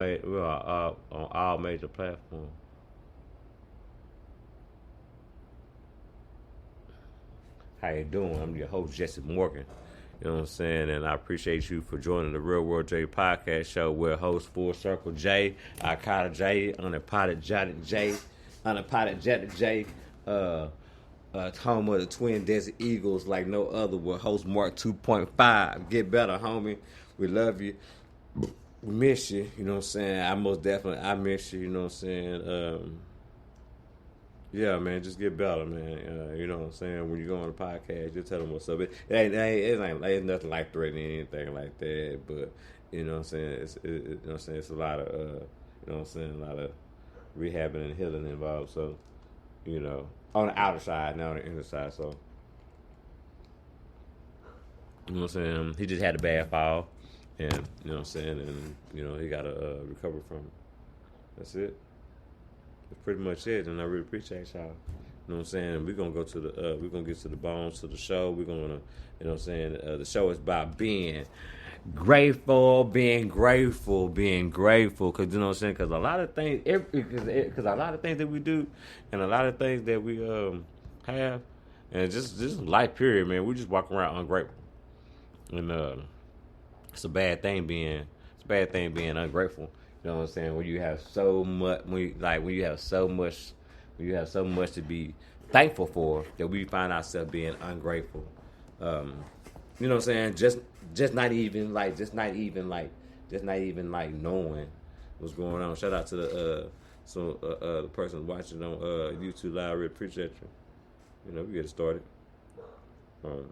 We are on all major platforms. How you doing? I'm your host, Jesse Morgan. You know what I'm saying? And I appreciate you for joining the Real World J podcast show. We're host Full Circle J, Icata J, Unapologetic J, Unapologetic J, home of the Twin Desert Eagles like no other. We're host Mark 2.5. Get better, homie. We love you. We miss you. You know what I'm saying? I miss you. You know what I'm saying? Yeah, man, just get better, man. You know what I'm saying? When you go on the podcast, just tell them what's up. It ain't nothing like threatening anything like that, but you know what I'm saying? You know what I'm saying? It's a lot of, you know what I'm saying? A lot of rehabbing and healing involved. So, you know, on the outer side, not on the inner side. So, you know what I'm saying? He just had a bad fall, and you know what I'm saying? And you know he got to recover from it. That's it. That's pretty much it, and I really appreciate y'all. You know what I'm saying? We're gonna go to the we're gonna get to the bones to the show. We're gonna, you know what I'm saying, the show is about being grateful, being grateful, cause you know what I'm saying, cause a lot of things, cause a lot of things that we do, and a lot of things that we have, and just life period, man. We just walk around ungrateful, and it's a bad thing being ungrateful. You know what I'm saying? When you have so much, when you have so much to be thankful for, that we find ourselves being ungrateful. Um, you know what I'm saying? Just not even like knowing what's going on. Shout out to the person watching on YouTube Live. I really appreciate you. You know, we get it started. Um,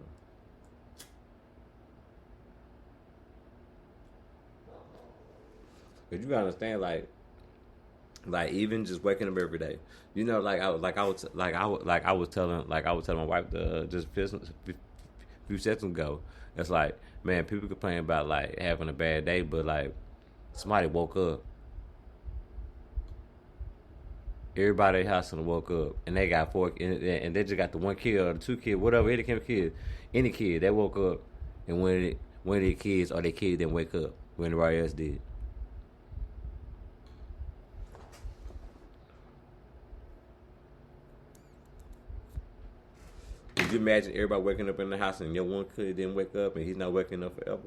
but you gotta understand, like even just waking up every day. You know, I was telling my wife just a few seconds ago. It's like, man, people complain about like having a bad day, but like somebody woke up. Everybody in the house and woke up, and they got four, and they just got the one kid or the two kid, whatever, any kid that woke up, and one of their kids or their kid didn't wake up when everybody else did. Could you imagine everybody waking up in the house and your one kid didn't wake up and he's not waking up forever?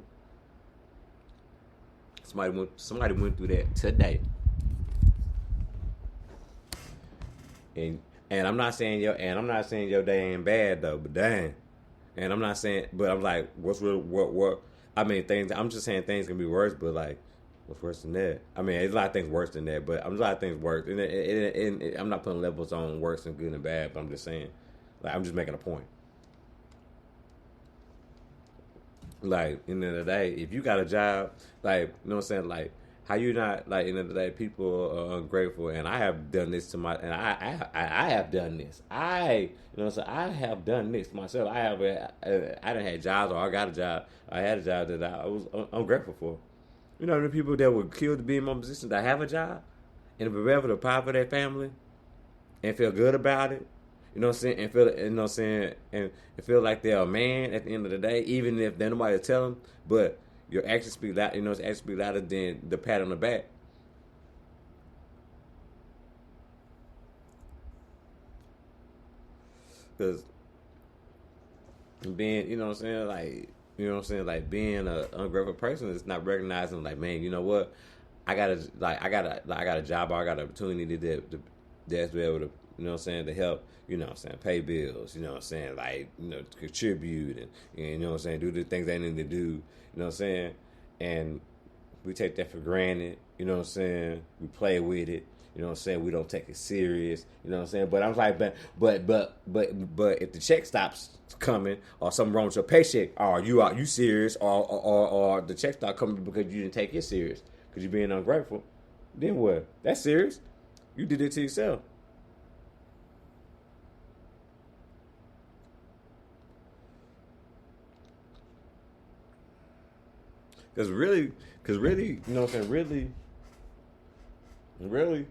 Somebody went through that today, and I'm not saying your day ain't bad though, but dang, and I'm not saying, but I'm like, what's real? What? I mean, things. I'm just saying things can be worse, but like, what's worse than that? I mean, there's a lot of things worse than that, but I'm a lot of things worse, and I'm not putting levels on worse and good and bad, but I'm just saying, like, I'm just making a point. Like, in the end of the day, if you got a job, like, you know what I'm saying, like, how you not, like, in the end of the day, people are ungrateful, and I have done this to my, and I have done this. You know what I'm saying, I have done this myself. I done had jobs, or I got a job, I had a job that I was ungrateful for. You know, the people that were killed to be in my position that have a job, and be able to provide for their family, and feel good about it. You know what I'm saying? And feel, you know what I'm saying? And feel like they're a man at the end of the day, even if there's nobody to tell them. But your actions speak loud. You know, actions speak louder than the pat on the back. Because being, you know what I'm saying, like, you know what I'm saying, like being an ungrateful person is not recognizing, like, man, you know what? I got a job, or I got an opportunity to be able to, you know what I'm saying, to help, you know what I'm saying, pay bills, you know what I'm saying, like, you know, to contribute and you know what I'm saying, do the things they need to do, you know what I'm saying, and we take that for granted, you know what I'm saying, we play with it, you know what I'm saying, we don't take it serious, you know what I'm saying, but I'm like, but if the check stops coming or something wrong with your paycheck, or you serious, or the check stop coming because you didn't take it serious because you're being ungrateful, then what? That's serious. You did it to yourself. Because really, you know what I'm saying, really,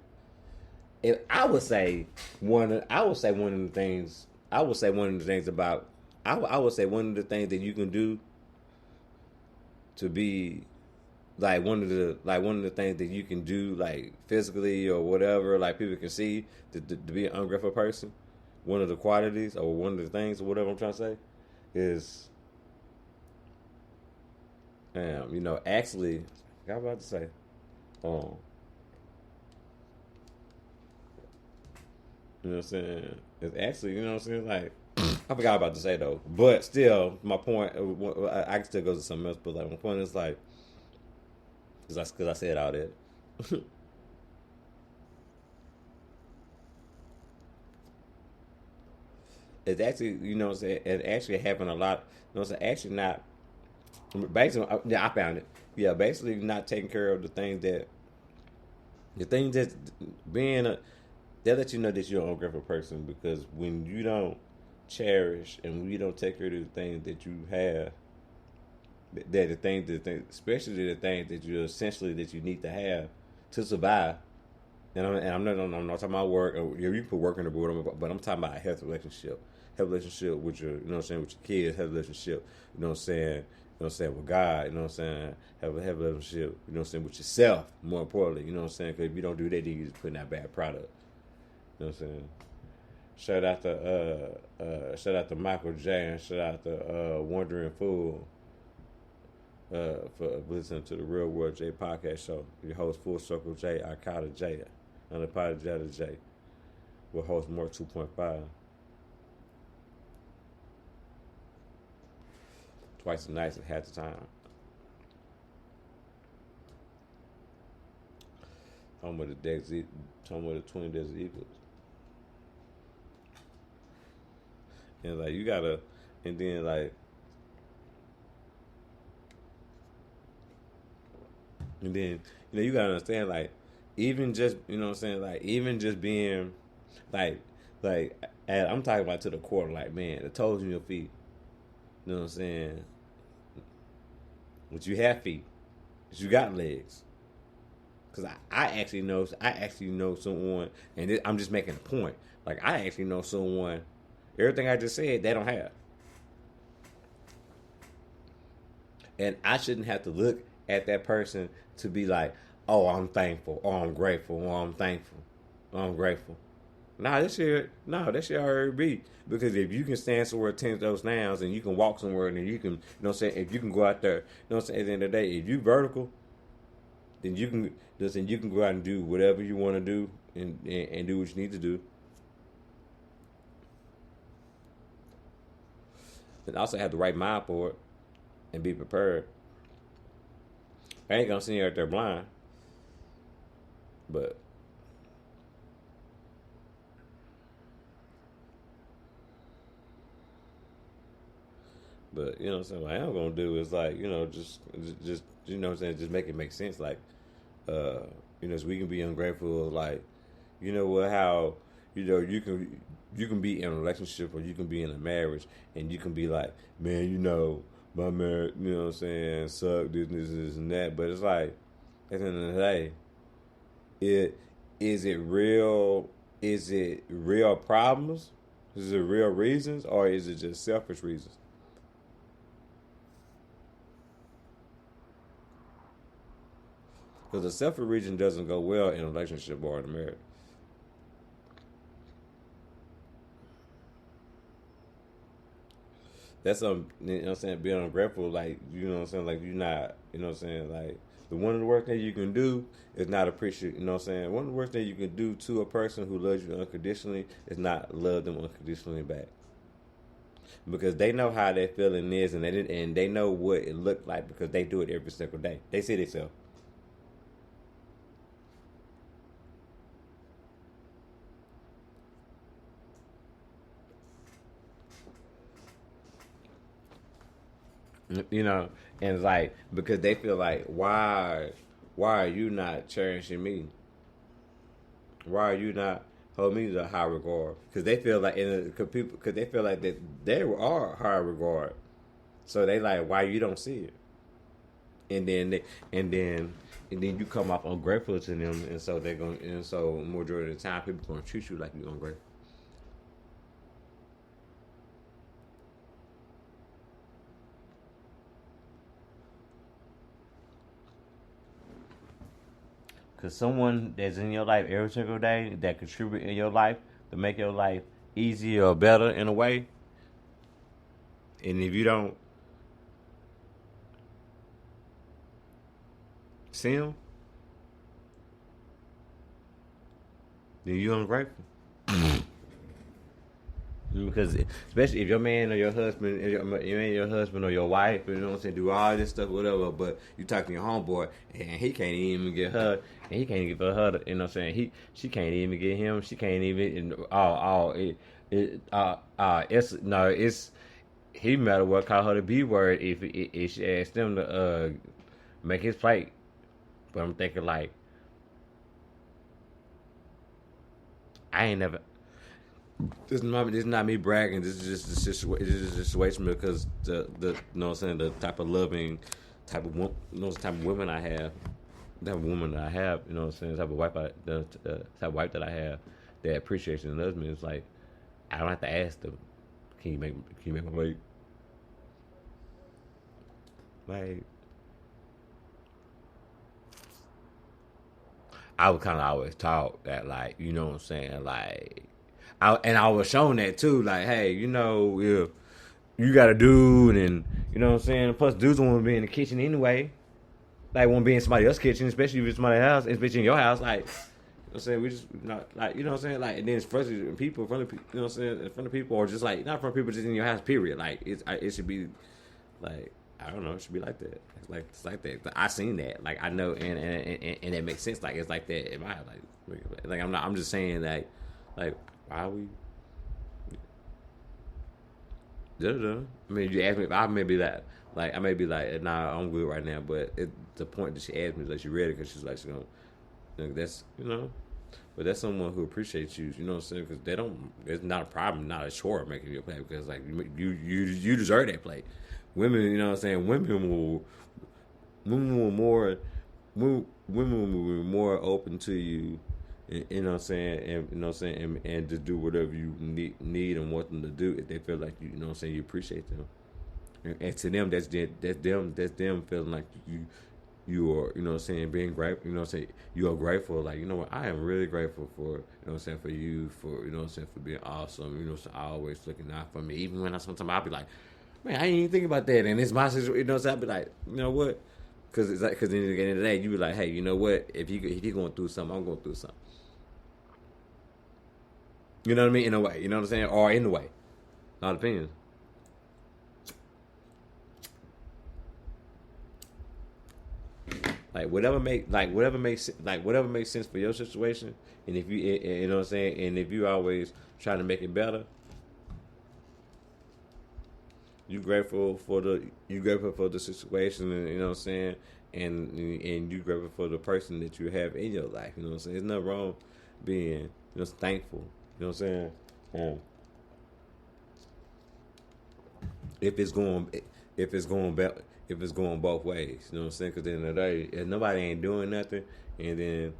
if I would say one of the things, I would say one of the things about, I would say one of the things that you can do to be one of the things that you can do like physically or whatever, like people can see to be an ungrateful person. One of the qualities or one of the things or whatever I'm trying to say is, actually, I was about to say, um, you know what I'm saying? It's actually, you know what I'm saying? Like, I forgot about to say though, but still, my point, I can still go to something else, but like my point is like, because I said all that. It's actually, you know what I'm saying? It actually happened a lot. You know what I'm saying? Actually, not basically. Yeah, I found it. Yeah, basically, not taking care of the things that being a that let you know that you're an ungrateful person because when you don't cherish and when you don't take care of the things that you have, that the things especially the things that you essentially that you need to have to survive. I'm not talking about work. Or, you can put work in the board, but I'm talking about a health relationship with your, you know what I'm saying, with your kids, health relationship, you know what I'm saying, you know what I'm saying, with God, you know what I'm saying, have a health relationship, you know what I'm saying, with yourself. More importantly, you know what I'm saying, because if you don't do that, then you just putting out bad product. You know what I'm saying. Shout out to Michael J and shout out to Wondering Fool for listening to the Real World J podcast show. Your host Full Circle J, Arcada J, Unapologetic J. We'll host more 2.5 twice a night at half the time. Home of the Desert, home of the Twin Desert Eagles. And like you gotta, and then like, and then you gotta understand like, even just you know what I'm saying like even just being like and I'm talking about to the core like man the toes in your feet. You know what I'm saying? But you have feet, but you got legs. Cause I actually know someone, and I'm just making a point. Like I actually know someone. Everything I just said, they don't have, and I shouldn't have to look at that person to be like, "Oh, I'm thankful," or "I'm grateful," or "I'm thankful," or "I'm grateful." That shit already be because if you can stand somewhere 10 toes down and you can walk somewhere and you can, you know, what I'm saying if you can go out there, you know, what I'm saying at the end of the day, if you vertical, then you can go out and do whatever you want to do and do what you need to do. And also have the right mind for it and be prepared. I ain't gonna send you out there blind, but you know what I'm saying. What I am gonna do is like just you know what I'm saying. Just make it make sense. Like uh, so we can be ungrateful. Like how you can be in a relationship or you can be in a marriage and you can be like man my marriage you know what I'm saying suck this and that. But it's like at the end of the day, it is it real? Is it real problems? Is it real reasons or is it just selfish reasons? Because the selfish reason doesn't go well in a relationship or in a marriage. That's you know what I'm saying, being ungrateful, like, you know what I'm saying, like, you're not, you know what I'm saying, like, the one of the worst things you can do is not appreciate, you know what I'm saying, one of the worst things you can do to a person who loves you unconditionally is not love them unconditionally back. Because they know how that feeling is and they know what it looked like because they do it every single day. They see themselves. You know, and it's like because they feel like why are you not cherishing me? Why are you not hold me to high regard? Because they feel like because they feel like that they are high regard, so they like why you don't see it, and then and then and then you come off ungrateful to them, and so they're going and so majority of the time people gonna treat you like you're ungrateful. Cause someone that's in your life every single day that contribute in your life to make your life easier or better in a way. And if you don't see them, then you ungrateful. Because especially if your man or your husband, your husband or your wife, you know what I'm saying, do all this stuff, whatever, but you talk to your homeboy and he can't even get her, and he can't give her, you know what I'm saying, she can't even get him, she can't even, it's no, it's he might well call her the B word if she asked him to make his plate. But I'm thinking like I ain't never. This is not me bragging. This is just the situation because the you know what I'm saying, the type of loving type of type of women I have, the type of woman that I have, you know what I'm saying, the type of wife the type of wife that I have that appreciates and loves me. It's like I don't have to ask them, can you make my plate? Like I was kind of always taught that, like, you know what I'm saying, like, I was shown that too, like, hey, you know, if you got a dude, and you know what I'm saying, plus dudes want to be in the kitchen anyway, like, want to be in somebody else's kitchen, especially if it's somebody's house, especially in your house, like, you know what I'm saying, we just not like, you know what I'm saying, like, and then especially people in front of people, you know what I'm saying, in front of people, or just like not in front of people, just in your house, period, like, it should be like, I don't know. It should be like that. It's like that. I seen that. Like, I know, and it makes sense. Like, it's like that in my like I'm not. I'm just saying that. Like, why are we? I mean, you ask me if I may be that. Like, I may be like, nah, I'm good right now. But the point that she asked me is like she read it because she's like, she gonna. That's, you know. But that's someone who appreciates you. You know what I'm saying? Because they don't. It's not a problem, not a chore making you a play, because like you deserve that play. Women, you know what I'm saying? Women will more, women will be more open to you. You know what I'm saying? And you know what I'm saying? And to do whatever you need and want them to do if they feel like you know what I'm saying, you appreciate them. And to them, that's them feeling like you are, you know what I'm saying, being grateful, you know what I'm saying, you are grateful, like, you know what, I am really grateful for, you know what I'm saying, for you, for, you know what I'm saying, for being awesome, you know what I'm saying, always looking out for me, even when sometimes I'll be like, man, I ain't even think about that, and it's my situation, you know what I'm saying, I'll be like, you know what, because it's like, because at the end of the day, you be like, hey, you know what, if he going through something, I'm going through something, you know what I mean, in a way, you know what I'm saying, or in the way, all depends. Whatever makes sense for your situation, and if you know what I'm saying, and if you always trying to make it better, you grateful for the situation, and you know what I'm saying, and you grateful for the person that you have in your life. You know what I'm saying. There's nothing wrong being, thankful. You know what I'm saying. Um, if it's going if it's going back if it's going both ways, you know what I'm saying, because at the end of the day, if nobody ain't doing nothing, and then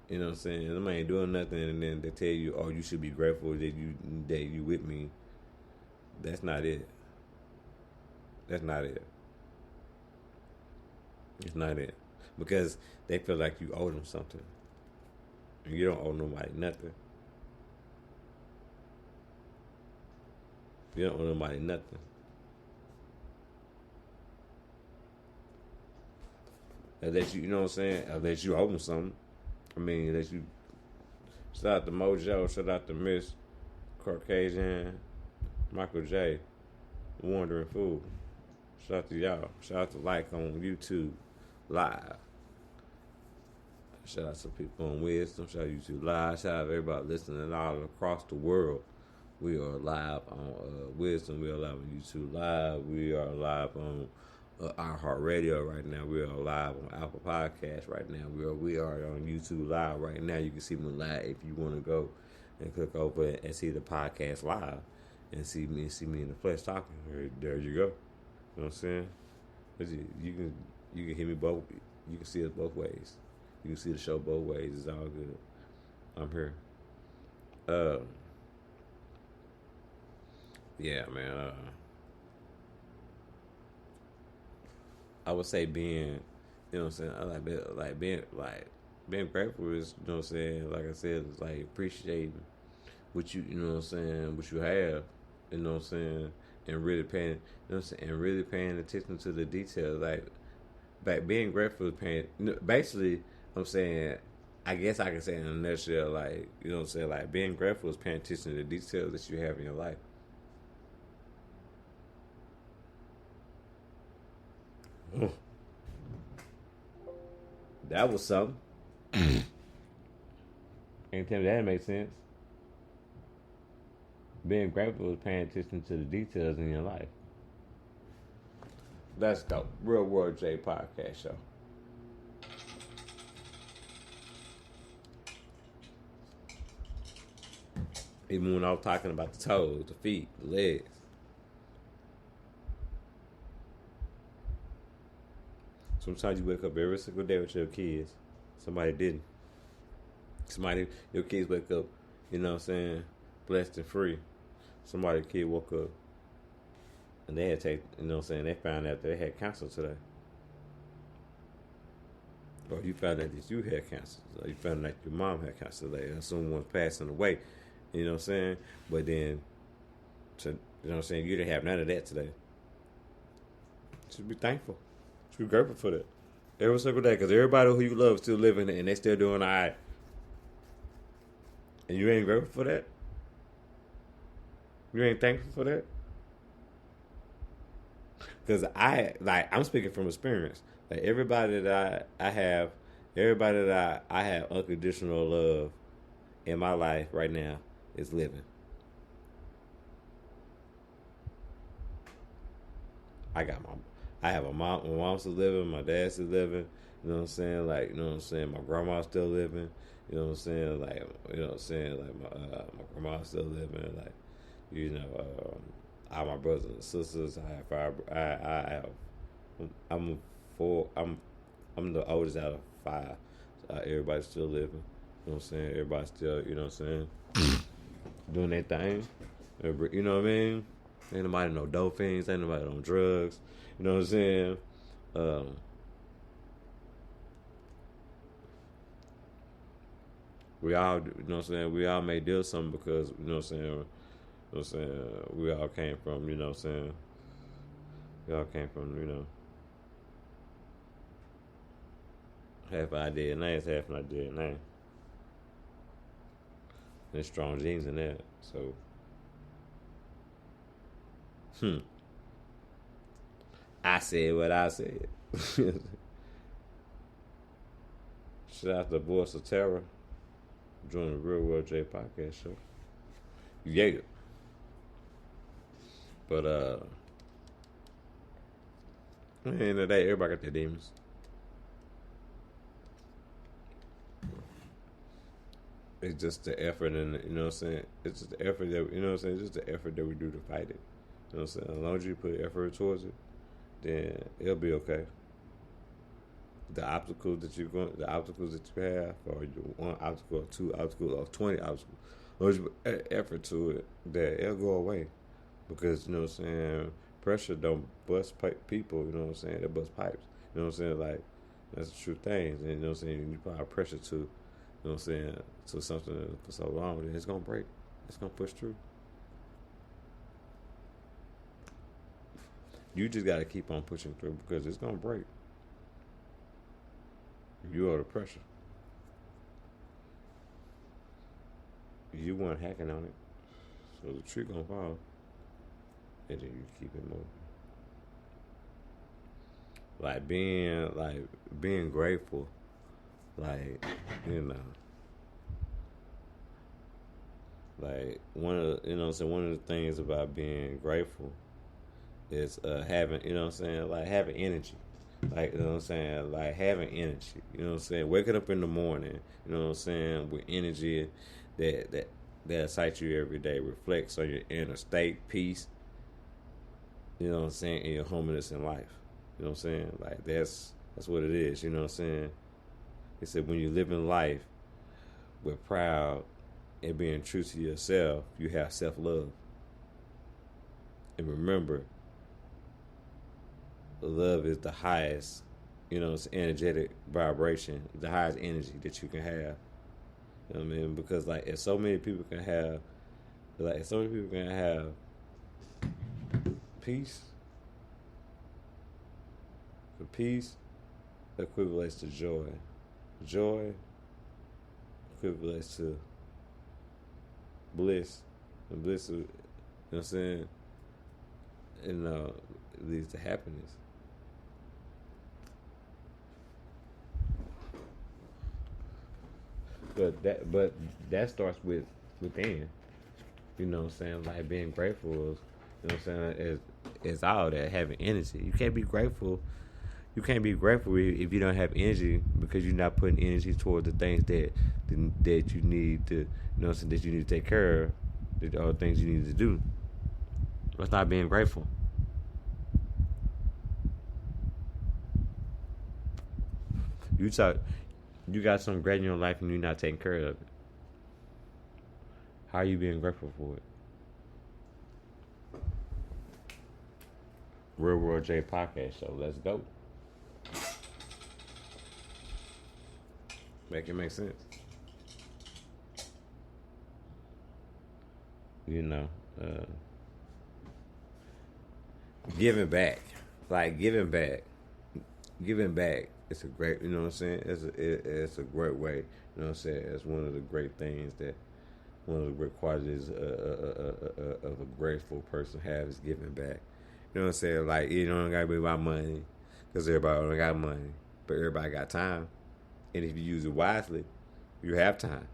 you know what I'm saying, nobody ain't doing nothing, and then they tell you, oh, you should be grateful that you with me. That's not it. That's not it. It's not it, because they feel like you owe them something, and you don't owe nobody nothing. You don't owe nobody nothing. Unless you know what I'm saying, unless you owe them something. I mean, unless you, shout out to Mojo, shout out to Miss Caucasian, Michael J, Wandering Fool. Shout out to y'all. Shout out to like on YouTube Live. Shout out to people on Wisdom. Shout out to YouTube Live. Shout out to everybody listening all across the world. We are live on Wisdom. We are live on YouTube Live. We are live on iHeartRadio right now. We are live on Apple Podcasts right now. We are on YouTube Live right now. You can see me live if you want to go and click over and see the podcast live and see me in the flesh talking. There you go. You know what I'm saying? You can hear me both. You can see us both ways. You can see the show both ways. It's all good. I'm here. Yeah, man. I would say being, you know what I'm saying, I like being like Being grateful is, you know what I'm saying, like I said, it's like appreciating what you know what I'm saying, what you have, you know what I'm saying, and really paying, you know what I'm saying, and really paying attention to the details. Like being grateful is paying, basically, I'm saying, I guess I can say in a nutshell, like, you know what I'm saying, like being grateful is paying attention to the details that you have in your life. That was something. Can't tell me that makes sense. Being grateful is paying attention to the details in your life. That's dope. Real World J podcast show. Even when I was talking about the toes, the feet, the legs. Sometimes you wake up every single day with your kids. Somebody didn't. Your kids wake up, you know what I'm saying, blessed and free. Somebody's kid woke up and they had take, you know what I'm saying, they found out they had cancer today. Or you found out that you had cancer. Or you found out your mom had cancer today. And someone's passing away. You know what I'm saying? But then, you know what I'm saying, you didn't have none of that today. Should be thankful. Should be grateful for that. Every single day. Because everybody who you love is still living and they still doing all right. And you ain't grateful for that? You ain't thankful for that? Because I'm speaking from experience. Like everybody that I have, everybody that I have unconditional love in my life right now is living. I have a mom. My mom's still living. My dad's still living. You know what I'm saying? Like, you know what I'm saying? My grandma's still living. You know what I'm saying? Like, you know what I'm saying? Like, my grandma's still living. Like, you know, all my brothers and sisters. I have five. I have. I'm four. I'm the oldest out of five. Everybody's still living. You know what I'm saying? Everybody's still, you know what I'm saying, doing their thing. You know what I mean? Ain't nobody no dope fiends. Ain't nobody on drugs. You know what I'm saying? We all, you know what I'm saying? We all may deal something because, you know what I'm saying? You know what I'm saying? We all came from, you know what I'm saying? We all came from, you know, half our DNA is half our DNA. There's strong genes in that. So, I said what I said. Shout out to Voice of Terror. Join the Real World J podcast show. Yeah. But at the end of the day, everybody got their demons. It's just the effort and you know what I'm saying? It's just the effort that you know what I'm saying, it's just the effort that we do to fight it. You know what I'm saying? As long as you put effort towards it, then it'll be okay. The obstacles that you have, or one obstacle, or two obstacles, or 20 obstacles, or you put effort to it, that it'll go away. Because you know what I'm saying, pressure don't bust people. You know what I'm saying, it bust pipes. You know what I'm saying, like that's the true thing. And you know what I'm saying, you apply pressure to, you know what I'm saying, to something for so long, then it's gonna break. It's gonna push through. You just gotta keep on pushing through because it's gonna break. You are the pressure. You weren't hacking on it, so the tree gonna fall, and then you keep it moving. Being grateful, like you know, like one of the, you know what I'm saying, one of the things about being grateful is having, you know what I'm saying, like having energy. Like, you know what I'm saying, like having energy. You know what I'm saying? Waking up in the morning, you know what I'm saying, with energy that excites you every day, reflects on your inner state, peace, you know what I'm saying, and your holiness in life. You know what I'm saying? Like that's what it is, you know what I'm saying? He said when you live in life with proud and being true to yourself, you have self love. And remember, love is the highest You know, it's energetic vibration, the highest energy that you can have. You know what I mean? Because like, if so many people can have, like, if so many people can have peace, the peace equates to joy. Joy equates to bliss. And bliss, you know what I'm saying? And leads to happiness. But that starts with within. You know what I'm saying? Like being grateful is, you know what I'm saying, is all that, having energy. You can't be grateful. You can't be grateful if you don't have energy, because you're not putting energy toward the things that you need to, you know what I'm saying, that you need to take care of, the other things you need to do. That's not being grateful. You talk, you got something great in your life and you're not taking care of it. How are you being grateful for it? Real World J Podcast Show. Let's go. Make it make sense. You know, giving back, like giving back. It's a great, you know what I'm saying. It's a great way. You know what I'm saying. It's one of the great things that, one of the great qualities of a grateful person have is giving back. You know what I'm saying. Like, you don't gotta be about money, because everybody don't got money, but everybody got time, and if you use it wisely, you have time.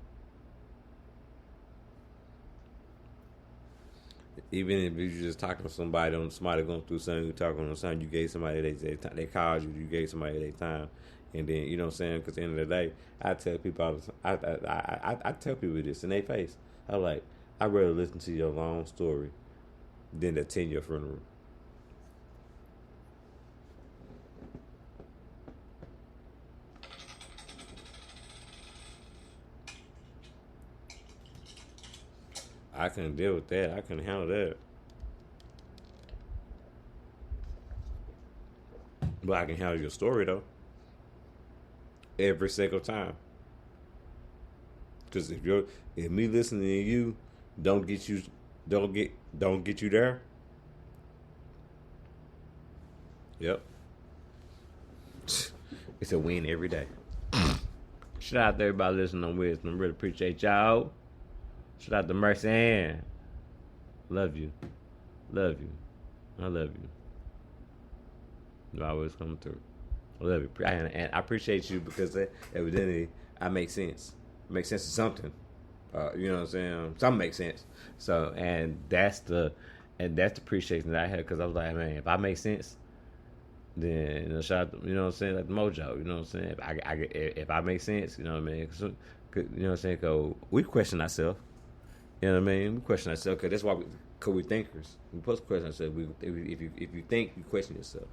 Even if you're just talking to somebody, on somebody going through something, you're talking on something, you gave somebody they called you, you gave somebody their time, and then, you know what I'm saying. Because at the end of the day, I tell people all the time, I tell people this in their face. I'm like, I'd rather listen to your long story than attend your funeral. I couldn't deal with that. I couldn't handle that. But I can handle your story though, every single time. Because if me listening to you don't get you don't get you there. Yep, it's a win every day. Shout out to everybody listening on Wisdom. Really appreciate y'all. Shout out to Mercy Ann. Love you. Love you. I love you. You always come through. I love you. And I appreciate you because evidently I make sense. Make sense of something. You know what I'm saying? Something makes sense. So, and that's the appreciation that I had, because I was like, man, if I make sense, then, you know, shout out, you know what I'm saying, like the mojo. You know what I'm saying? If I make sense, you know what I mean? You know what I'm saying? Cause we question ourselves. You know what I mean? We question ourselves, because that's why we thinkers. We supposed to question ourselves. If you think, you question yourself.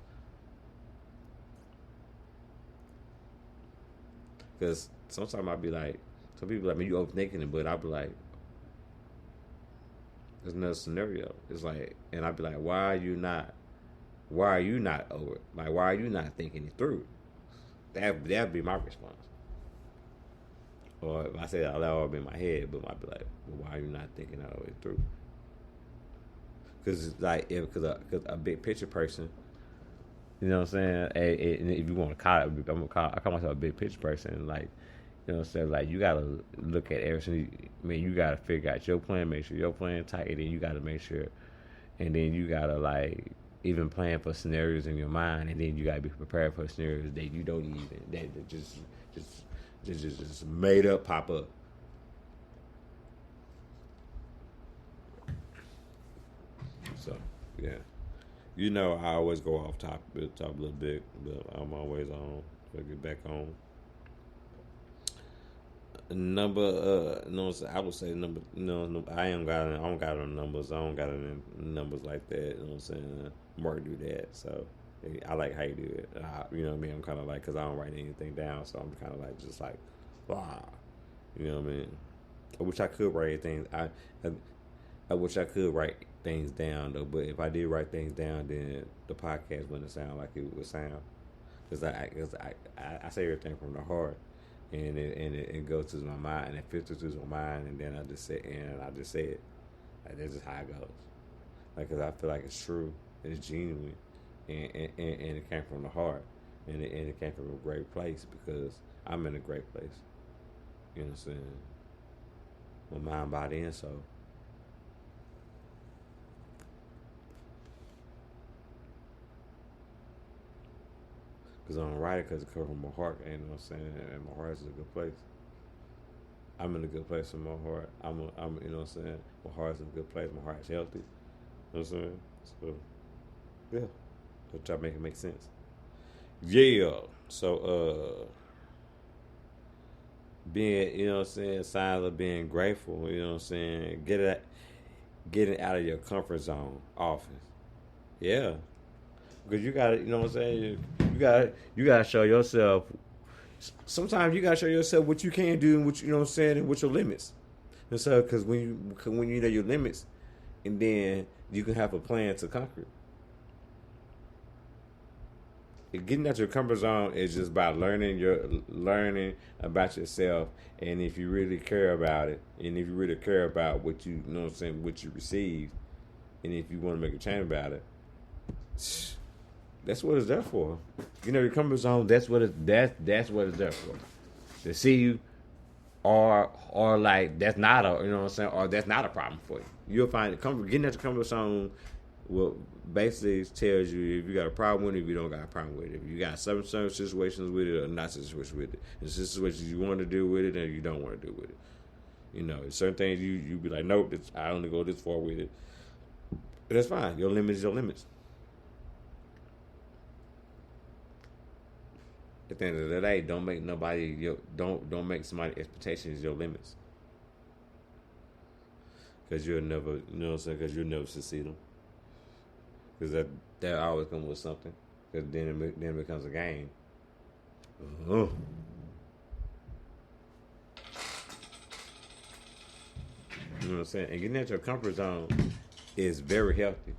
Because sometimes I'll be like, some people like, man, you overthinking it, but I'll be like, there's another scenario. It's like, and I'll be like, why are you not over it? Like, why are you not thinking it through? That'd be my response. Or if I say it out loud, it'll be in my head, but I'd be like, well, why are you not thinking it all the way through? Because like, because a big picture person, you know what I'm saying? If you want to call it, I call myself a big picture person. Like, you know what I'm saying? Like, you gotta look at everything. I mean, you gotta figure out your plan, make sure your plan tight, and then you gotta make sure, and then you gotta like even plan for scenarios in your mind, and then you gotta be prepared for scenarios that you don't even that just made up pop up. So yeah. You know, I always go off top a little bit, but I'm always on. So get back on. Number, no, I would say number. No, I don't got no numbers. I don't got any numbers like that. You know what I'm saying? Mark do that, so I like how you do it. You know what I mean? I'm kind of like, because I don't write anything down, so I'm kind of like just like, wow. You know what I mean? I wish I could write things. I wish I could write things down though, but if I did write things down, then the podcast wouldn't sound like it would sound. I say everything from the heart, and it goes to my mind, and it filters through my mind, and then I just say it. Like that's just how it goes. Like, cause I feel like it's true, it's genuine, and it came from the heart, and it came from a great place because I'm in a great place. You know what I'm saying? My mind, body, and soul. Because I don't write it because it comes from my heart. You know what I'm saying? And my heart is a good place. I'm in a good place in my heart. You know what I'm saying? My heart's in a good place. My heart's healthy. You know what I'm saying? So, yeah. I'll try to make it make sense. Yeah. So, being, you know what I'm saying, signs of being grateful, you know what I'm saying? Getting out of your comfort zone often. Yeah. Because you gotta, you know what I'm saying? You gotta show yourself. Sometimes you gotta show yourself what you can do and what you know what I'm saying and what your limits. And so, because when you know your limits, and then you can have a plan to conquer it. Getting out your comfort zone is just by learning about yourself, and if you really care about it, and if you really care about what you know what I'm saying, what you receive, and if you want to make a change about it, that's what it's there for. You know, your comfort zone. That's what that's what it's there for. To see you, or like that's not a, you know what I'm saying, or that's not a problem for you. You'll find it comfort. Getting at your comfort zone will basically tells you if you got a problem with it, if you don't got a problem with it, if you got some situations with it or not situations with it. In situations you want to deal with it and you don't want to deal with it. You know, certain things you be like, nope, I only go this far with it. But that's fine. Your limits is your limits. At the end of the day, don't make don't make somebody's expectations your limits, because you'll never, you know what I'm saying, because you'll never succeed them, because that always comes with something, because then it becomes a game. Uh-huh. You know what I'm saying, and getting out your comfort zone is very healthy.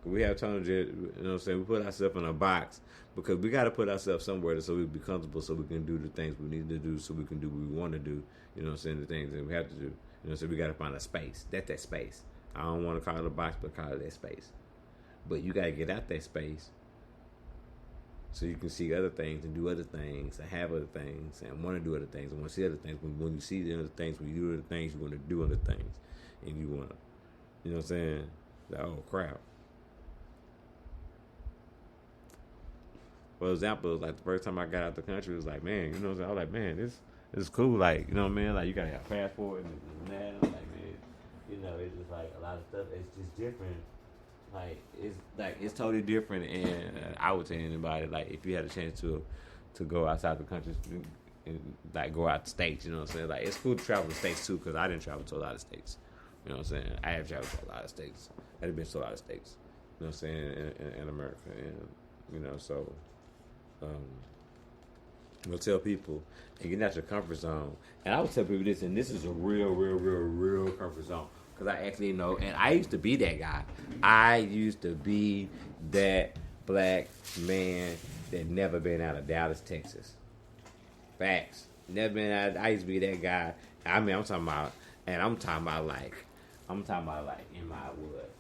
We have times, you know what I'm saying, we put ourselves in a box because we got to put ourselves somewhere so we be comfortable, so we can do the things we need to do, so we can do what we want to do. You know what I'm saying, the things that we have to do. You know, so we got to find a space. That's that space. I don't want to call it a box, but call it that space. But you got to get out that space so you can see other things and do other things and have other things and want to do other things and want to see other things. When you see the other things, when you do other things, you want to do other things. And you want to, you know what I'm saying, like, oh, crap. For example, it was like the first time I got out the country, it was like, man, you know what I'm saying? I was like, man, this is cool. Like, you know what I mean? Like, you got to have a passport and that. I'm like, man, you know, it's just like a lot of stuff. It's just different. Like, it's totally different. And I would tell anybody, like, if you had a chance to go outside the country and, like, go out the states, you know what I'm saying? Like, it's cool to travel the states, too, because I didn't travel to a lot of states. You know what I'm saying? I have traveled to a lot of states. I've been to a lot of states, you know what I'm saying, in America. And, you know, so... We'll tell people and get out your comfort zone. And I would tell people this, and this is a real comfort zone. Because I actually know, and I used to be that guy. I used to be that black man that never been out of Dallas, Texas. Facts. Never been out. I used to be that guy. I mean, I'm talking about like in my wood.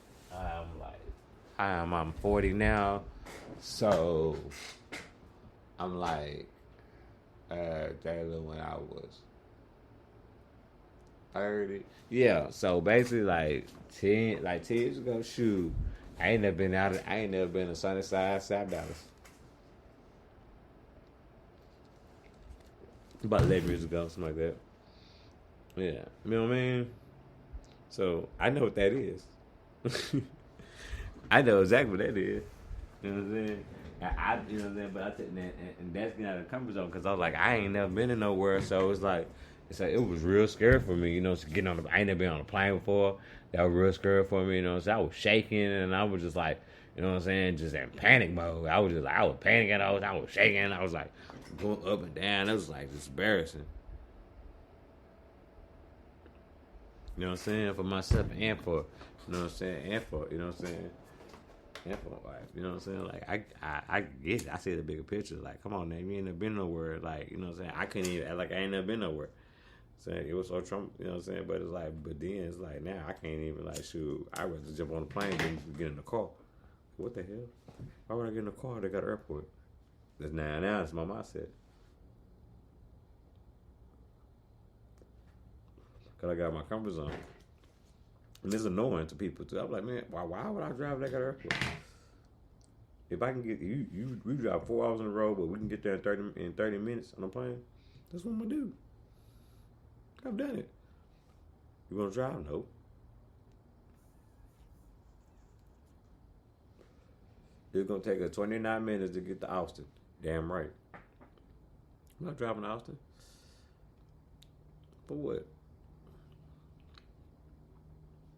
I'm 40 now, so I'm like, that was when I was 30. Yeah, so basically like 10 years ago, shoot, I ain't never been to Sunnyside, South Dallas. About 11 years ago, something like that. Yeah, you know what I mean? So I know what that is. I know exactly what that is. You know what I'm saying? You know what I'm saying? But I think that, and that's getting out of the comfort zone because I was like, I ain't never been in nowhere, so it's like it was real scary for me, you know. Getting on, I ain't never been on a plane before. That was real scary for me, you know. So I was shaking, and I was just like, you know what I'm saying, just in panic mode. I was panicking, I was shaking, I was like going up and down. It was like just embarrassing. You know what I'm saying, for myself and for, you know what I'm saying, and for, you know what I'm saying. and for my wife. You know what I'm saying? Like I get it. I see the bigger picture. Like, come on, man, you ain't never been nowhere. Like, you know what I'm saying? I couldn't even act like I ain't never been nowhere. Saying it was so Trump, you know what I'm saying? But it's like, but then it's like now I can't even like shoot. I'd rather jump on a plane than get in the car. What the hell? Why would I get in the car? They got an airport. That's now it's my mindset. Cause I got my comfort zone. And it's annoying to people too. I'm like, man, why would I drive that airport? If I can get we drive 4 hours on the road, but we can get there in 30 minutes on a plane. That's what I'm gonna do. I've done it. You gonna drive? No. It's gonna take us 29 minutes to get to Austin. Damn right. I'm not driving to Austin. For what?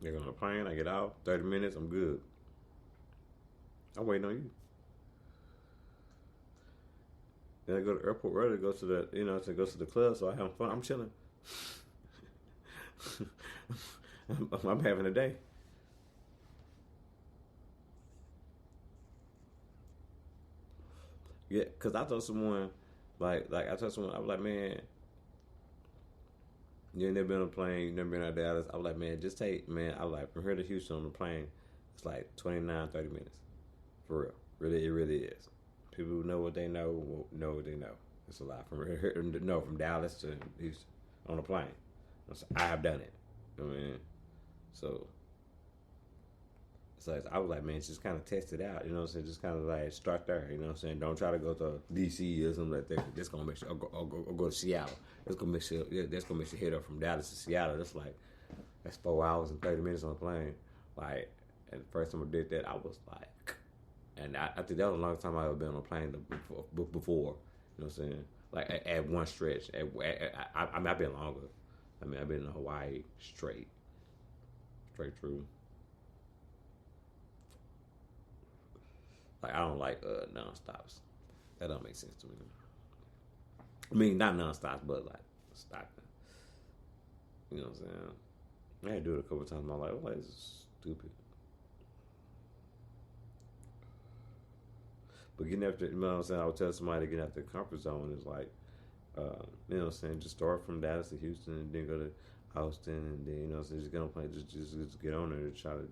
They're on a plane, I get out, 30 minutes, I'm good. I'm waiting on you. Then I go to the airport early, go to the, to go to the club, so I have fun. I'm chilling. I'm having a day. Yeah, because I told someone, I was like, man, you ain't never been on a plane, you never been out of Dallas. I was like, man, just take, man, I was like, from here to Houston on the plane, it's like 29, 30 minutes. For real. Really, it really is. People who know what they know what they know. It's a lot. From Dallas to Houston on a plane. I have done it. I mean, so I was like, man, just kind of test it out. You know what I'm saying? Just kind of like start there. You know what I'm saying? Don't try to go to DC or something like that. That's gonna make sure. Or go to Seattle. That's gonna make sure. Yeah, that's gonna make sure head up from Dallas to Seattle. That's 4 hours and 30 minutes on a plane. Like, and the first time I did that, I was like, and I think that was the longest time I ever been on a plane before. You know what I'm saying? Like at one stretch. I've been longer. I mean, I've been in Hawaii straight through. Like, I don't like non-stops. That don't make sense to me. I mean, not non-stops, but like stopping. You know what I'm saying? I had to do it a couple times in my life. I'm like, it's stupid. But getting after, you know what I'm saying? I would tell somebody getting after the comfort zone is like, you know what I'm saying? Just start from Dallas to Houston and then go to Austin and then, you know what I'm saying? Just get on plane, just get on there and try to,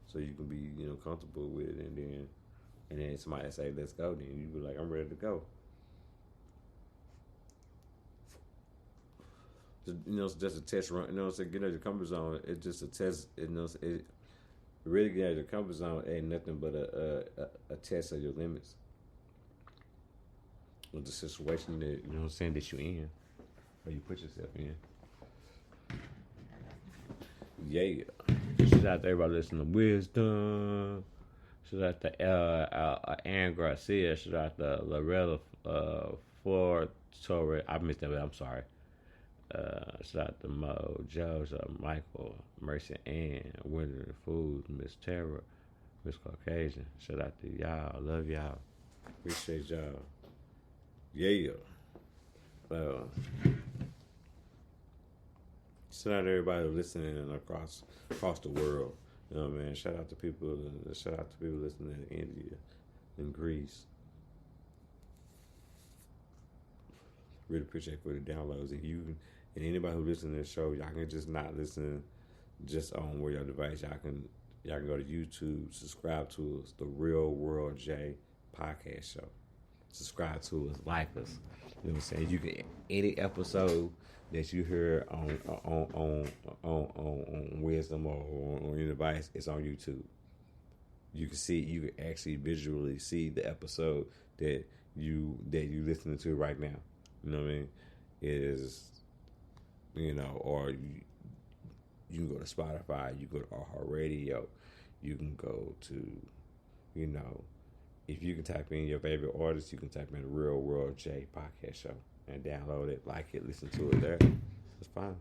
so you can be, comfortable with it and then somebody say, let's go, then you be like, I'm ready to go. Just a test run, you know what I'm saying? Get out of your comfort zone, it's just a test, it really get out of your comfort zone ain't nothing but a test of your limits. With the situation that, you know what I'm saying, that you in, or you put yourself in. Yeah. Shout out to everybody listening to Wisdom. Shout out to Aaron Garcia. Shout out to Loretta Ford Torre. I missed that, but I'm sorry. Shout out to Mo, Joe, Michael, Mercy Ann, Winter the Foods, Miss Terra, Miss Caucasian. Shout out to y'all. Love y'all. Appreciate y'all. Yeah. Shout out to everybody listening across the world. You know what I mean? Shout out to people listening in India and Greece. Really appreciate for the downloads. And anybody who listens to this show, y'all can just not listen just on where your device. Y'all can go to YouTube, subscribe to us, the Real World J podcast show. Subscribe to us, like us. You know what I'm saying? You can any episode that you hear on Wisdom or on your device, it's on YouTube. You can actually visually see the episode that you listening to right now. You know what I mean? It is, or you can go to Spotify, you go to iHeartRadio, you can go to, if you can type in your favorite artist, you can type in the Real World J podcast show and download it, like it, listen to it there. It's fine.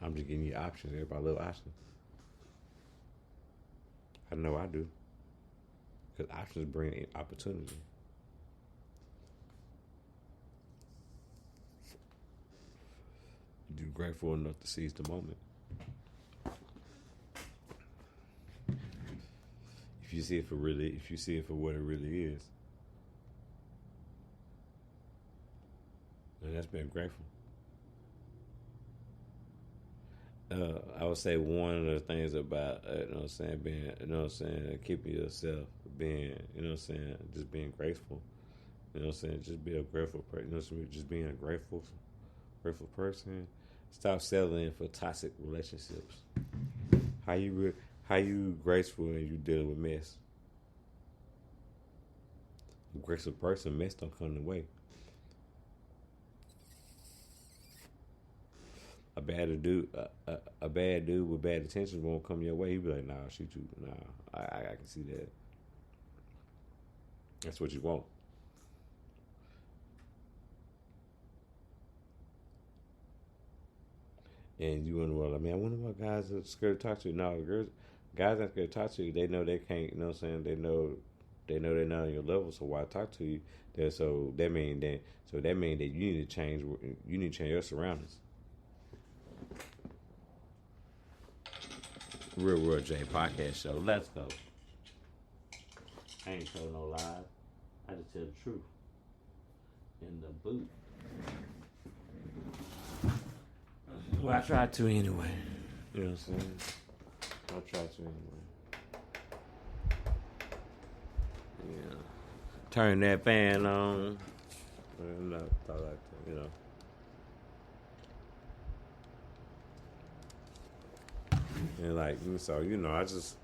I'm just giving you options. Everybody love options. I know I do. Because options bring in opportunity. You're grateful enough to seize the moment. you see it for if you see it for what it really is, and that's being grateful. I would say one of the things about you know what I'm saying, being you know what I'm saying, keeping yourself, being you know what I'm saying, just being grateful. You know what I'm saying, just be a grateful person. You know what I'm saying, just being a grateful person. Stop settling for toxic relationships. How you graceful and you dealing with mess. A graceful person, mess don't come the way. A bad dude with bad intentions won't come your way. He be like, nah, she too, nah. I can see that. That's what you want. And you wonder, well, I mean, I wonder why guys are scared to talk to you. No, guys aren't scared to talk to you. They know they can't. You know what I'm saying? They know they're not on your level. So why talk to you? That mean that you need to change. You need to change your surroundings. Real World J podcast show. Let's go. I ain't telling no lies. I just tell the truth. In the boot. Well, I try to anyway. You know what I'm saying? I try to anyway. Yeah. Turn that fan on. No, thought like that, you know. And like, so you know, just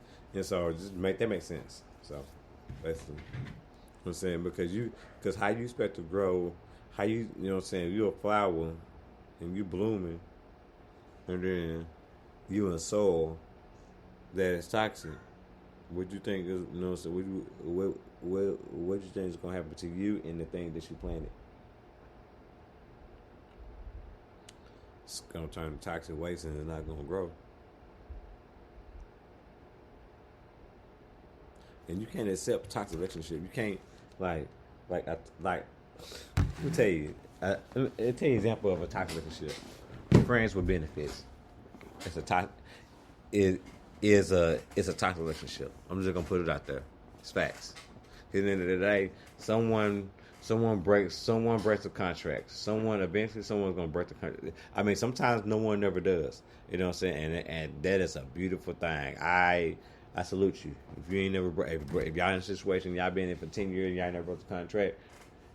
make that make sense. So basically, you know what I'm saying, because how you expect to grow, how you know what I'm saying, you're a flower and you blooming, and then you in soil that is toxic. What you think is, you know what I'm saying, what you think is gonna happen to you and the thing that you planted? It's gonna turn to toxic waste and it's not gonna grow. And you can't accept a toxic relationship. You can't like. Let me tell you. Let me tell you an example of a toxic relationship. Friends with benefits. It's a toxic. It's a toxic relationship. I'm just gonna put it out there. It's facts. At the end of the day, someone breaks a contract. Eventually someone's gonna break the contract. I mean, sometimes no one never does. You know what I'm saying? And that is a beautiful thing. I salute you. If you ain't never, if y'all in a situation, y'all been in for 10 years, y'all never broke the contract,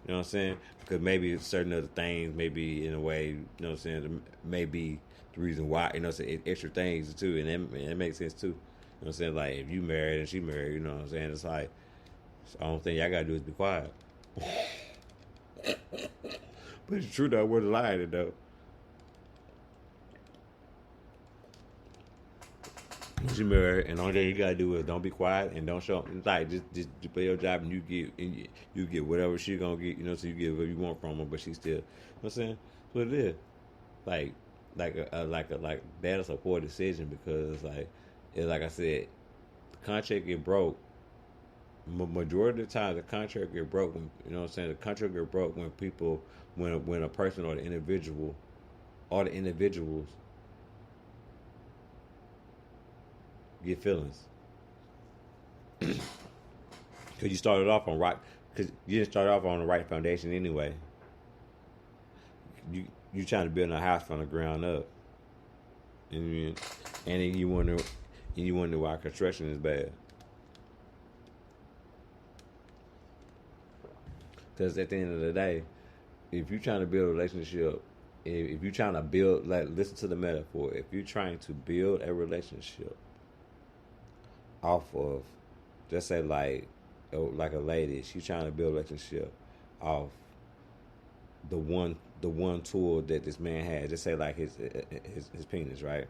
you know what I'm saying? Because maybe certain other things, maybe in a way, you know what I'm saying, maybe the reason why, you know what I'm saying, extra things too, and it makes sense too. You know what I'm saying? Like, if you married and she married, you know what I'm saying? It's like, the only thing y'all gotta do is be quiet. But it's true though, we're lying though. You married, and the only thing you gotta do is don't be quiet and don't show. It's like just play your job, and you get whatever she gonna get. You know, so you get whatever you want from her, but she still. You know what I'm saying? That's what it is. Like that is a poor decision because like I said, the contract get broke. Majority of the time, the contract get broke. When, you know what I'm saying? The contract get broke when a person or the individuals get feelings. Because you started off on right. Because you didn't start off on the right foundation anyway. You trying to build a house from the ground up, and then you wonder why construction is bad. Because at the end of the day, if you're trying to build a relationship, if you're trying to build, like, listen to the metaphor. If you're trying to build a relationship off of, just say like a lady, she's trying to build a relationship off the one tool that this man has. Just say like his penis, right?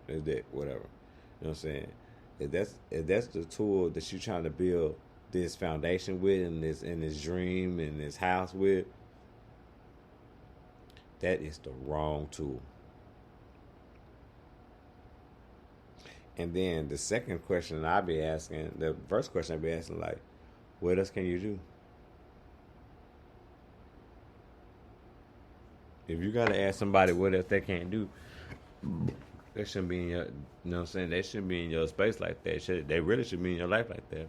His dick, whatever. You know what I'm saying? If that's the tool that she's trying to build this foundation with, and this dream and this house with, that is the wrong tool. And then the second question I'll be asking, the first question I'll be asking, like, what else can you do? If you gotta ask somebody what else they can't do, they shouldn't be in your, you know what I'm saying? They shouldn't be in your space like that. They really should be in your life like that.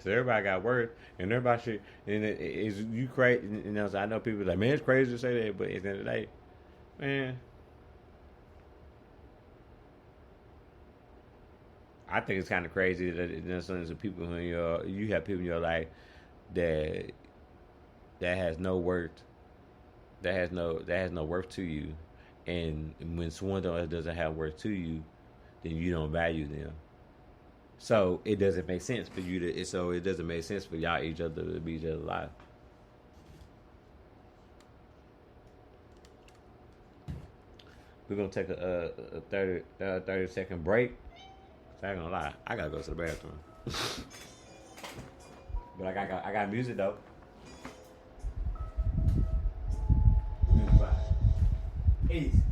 So everybody got work, and everybody should. And is you crazy? You know, so I know people like, man, it's crazy to say that, but at the end of the day, man, I think it's kind of crazy that there's some people in you have people in your life that has no worth, that has no worth to you, and when someone else doesn't have worth to you, then you don't value them. So it doesn't make sense for you to. So it doesn't make sense for y'all each other to be each other's life. We're gonna take a 30-second break. So I ain't gonna lie, I gotta go to the bathroom. But I got music though. Easy.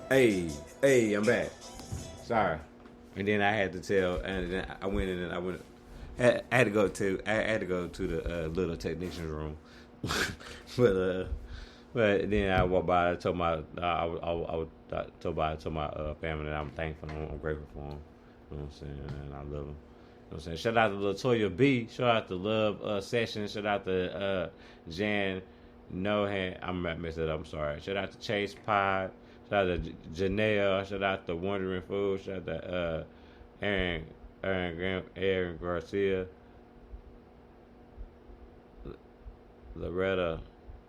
Hey, hey, I'm back. Sorry. And then I had to tell, and then I went in and I went. I had to go to. I had to go to the little technician's room, but but then I walked by. I told my I told my family that I'm thankful. I'm grateful for them. You know what I'm saying? And I love them. You know what I'm saying? Shout out to Latoya B. Shout out to Love Session. Shout out to Jan Nohan. I'm messed it up. I'm sorry. Shout out to Chase Pod. Shout out to Janelle. Shout out to Wondering Food. Shout out to Aaron, Aaron Garcia, Loretta,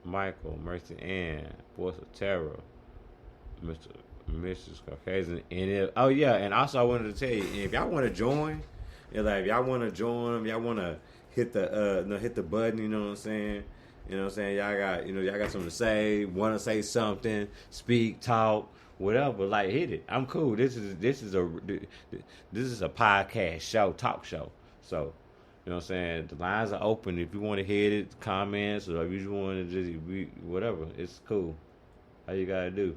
Michael, Mercy Ann, Voice of Terror, Mr. Mrs. Caucasian, and oh yeah, and also I wanted to tell you, if y'all want to join, if y'all want to join, if y'all want to hit the hit the button, you know what I'm saying. You know what I'm saying? Y'all got something to say, want to say something, speak, talk, whatever. Like, hit it. I'm cool. This is a podcast show, talk show. So, you know what I'm saying? The lines are open. If you want to hit it, comments, or if you just want to just whatever, it's cool. All you gotta do.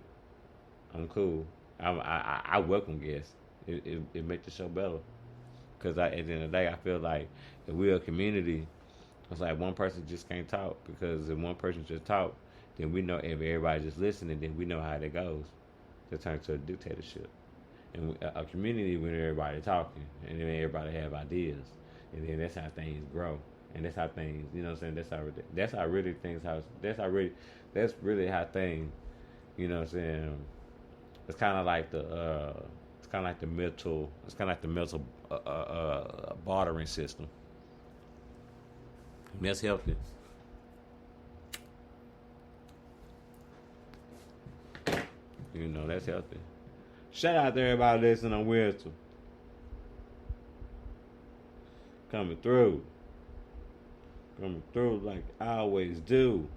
I'm cool. I welcome guests. It makes the show better. Cause at the end of the day, I feel like if we're a community, it's like one person just can't talk, because if one person just talk, then we know, if everybody just listening, then we know how that goes. It turns to a dictatorship. And a community when everybody talking, and then everybody have ideas, and then that's how things grow, and that's how things, you know what I'm saying. That's really how things, you know what I'm saying. It's kind of like the mental bartering system. That's healthy. You know, that's healthy. Shout out to everybody listening on Wisdom. Coming through. Coming through like I always do.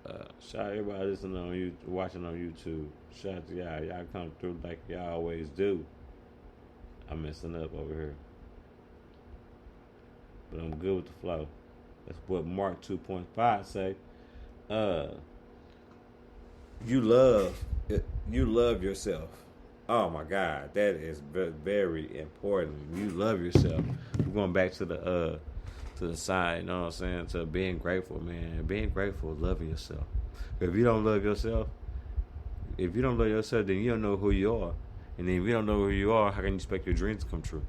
Shout out everybody listening on you, watching on YouTube. Shout out to y'all. Y'all come through like y'all always do. I'm messing up over here, but I'm good with the flow. That's what Mark 2.5 say. Uh, you love yourself. Oh my God, that is very important. You love yourself. We're going back to the side. You know what I'm saying? To being grateful, man. Being grateful, loving yourself. If you don't love yourself, then you don't know who you are. And then if you don't know who you are, how can you expect your dreams to come true?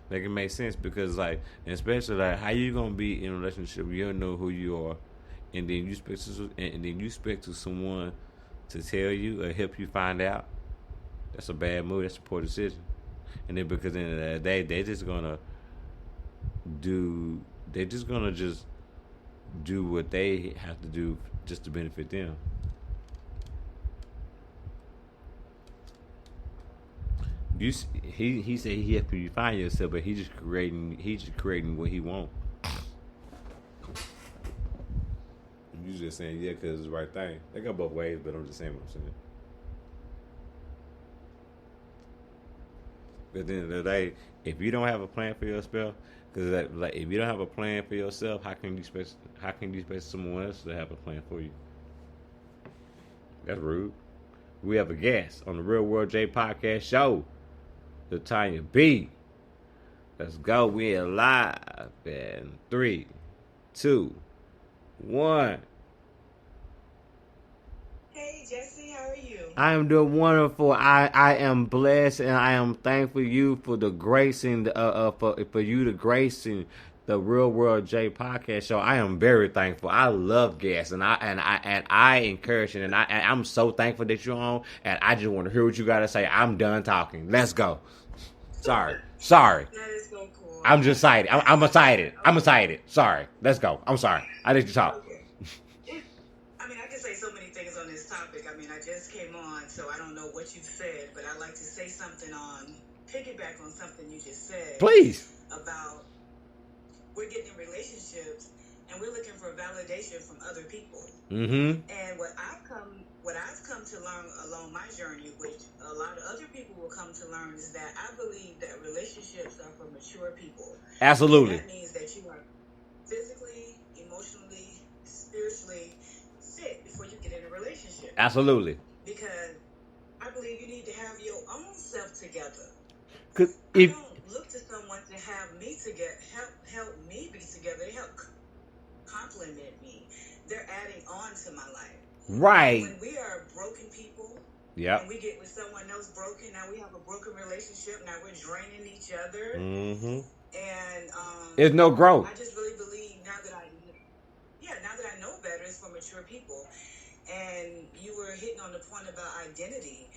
Like it makes sense because like, especially like, how you gonna be in a relationship you don't know who you are, and then you expect to someone to tell you or help you find out. That's a bad move. That's a poor decision. And then because at the end of the day, they're just gonna do what they have to do just to benefit them. He said he helping you find yourself, but he's just creating what he wants. You just saying yeah because it's the right thing. They go both ways, but I'm just saying what I'm saying. But at the end of the day, if you don't have a plan for yourself, because like if you don't have a plan for yourself, how can you expect someone else to have a plan for you? That's rude. We have a guest on the Real World J Podcast show, the Tanya B. Let's go. We are live in 3, 2, 1. Hey Jesse, how are you? I am doing wonderful. I am blessed, and I am thankful you for the gracing for you to gracing the Real World J Podcast show. I am very thankful. I love guests, and I encourage it, and I'm so thankful that you're on. And I just want to hear what you got to say. I'm done talking. Let's go. Sorry. That is so cool. I'm just excited. I'm excited. I'm excited. Sorry. Let's go. I'm sorry. I let you talk. Okay. I mean, I can say so many things on this topic. I mean, I just came on, so I don't know what you said, but I'd like to say something piggyback on something you just said. Please. About we're getting in relationships and we're looking for validation from other people. Mm-hmm. And what I've come to learn along my journey, which a lot of other people will come to learn, is that I believe that relationships are for mature people. Absolutely. And that means that you are physically, emotionally, spiritually fit before you get in a relationship. Absolutely. Because I believe you need to have your own self together. Cause I don't look to someone to have me together, help me be together. They help complement me. They're adding on to my life. Right. When we are broken people, yeah, and we get with someone else broken, now we have a broken relationship. Now we're draining each other. Mm-hmm. And there's no growth. I just really believe now that I know better, it's for mature people. And you were hitting on the point about identity.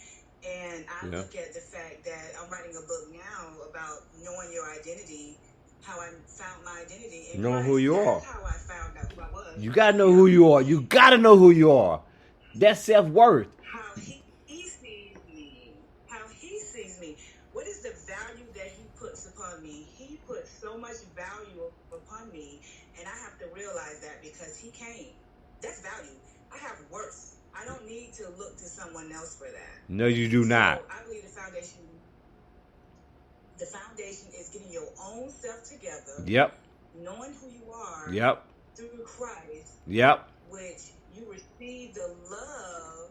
And I look at the fact that I'm writing a book now about knowing your identity, how I found my identity. And knowing who you are. That's how I found out who I was. You gotta know who you are. You gotta know who you are. That's self-worth. How he sees me. How he sees me. What is the value that he puts upon me? He puts so much value upon me, and I have to realize that because he came. That's value. I have worth. I don't need to look to someone else for that. No, you do not. I believe the foundation is getting your own self together. Yep. Knowing who you are. Yep. Through Christ. Yep. Which you receive the love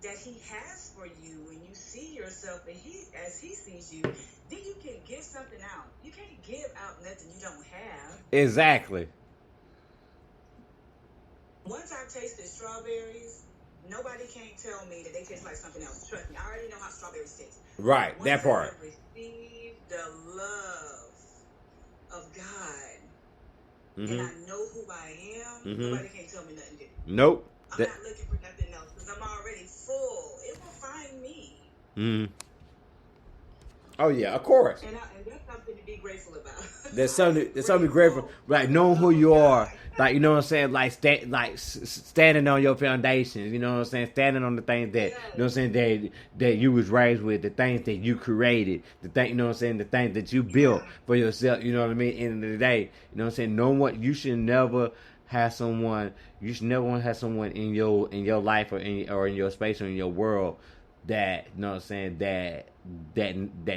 that he has for you when you see yourself and as he sees you, then you can give something out. You can't give out nothing you don't have. Exactly. Once I've tasted strawberries, nobody can't tell me that they taste like something else. Trust me, I already know how strawberries taste. Right, once that part. I've received the love of God, and I know who I am, nobody can tell me nothing different. Nope. I'm not looking for nothing else because I'm already full. It will find me. Oh yeah, of course. And that's something to be grateful about. There's something to be grateful, like knowing who you are, like you know what I'm saying, like standing on your foundations, you know what I'm saying, standing on the things that you know what I'm saying that you was raised with, the things that you created, the thing you know what I'm saying, the things that you built for yourself, you know what I mean. End of the day, you know what I'm saying. No one, you should never have someone, you should never want to have someone in your life or in your space or in your world that you know what I'm saying that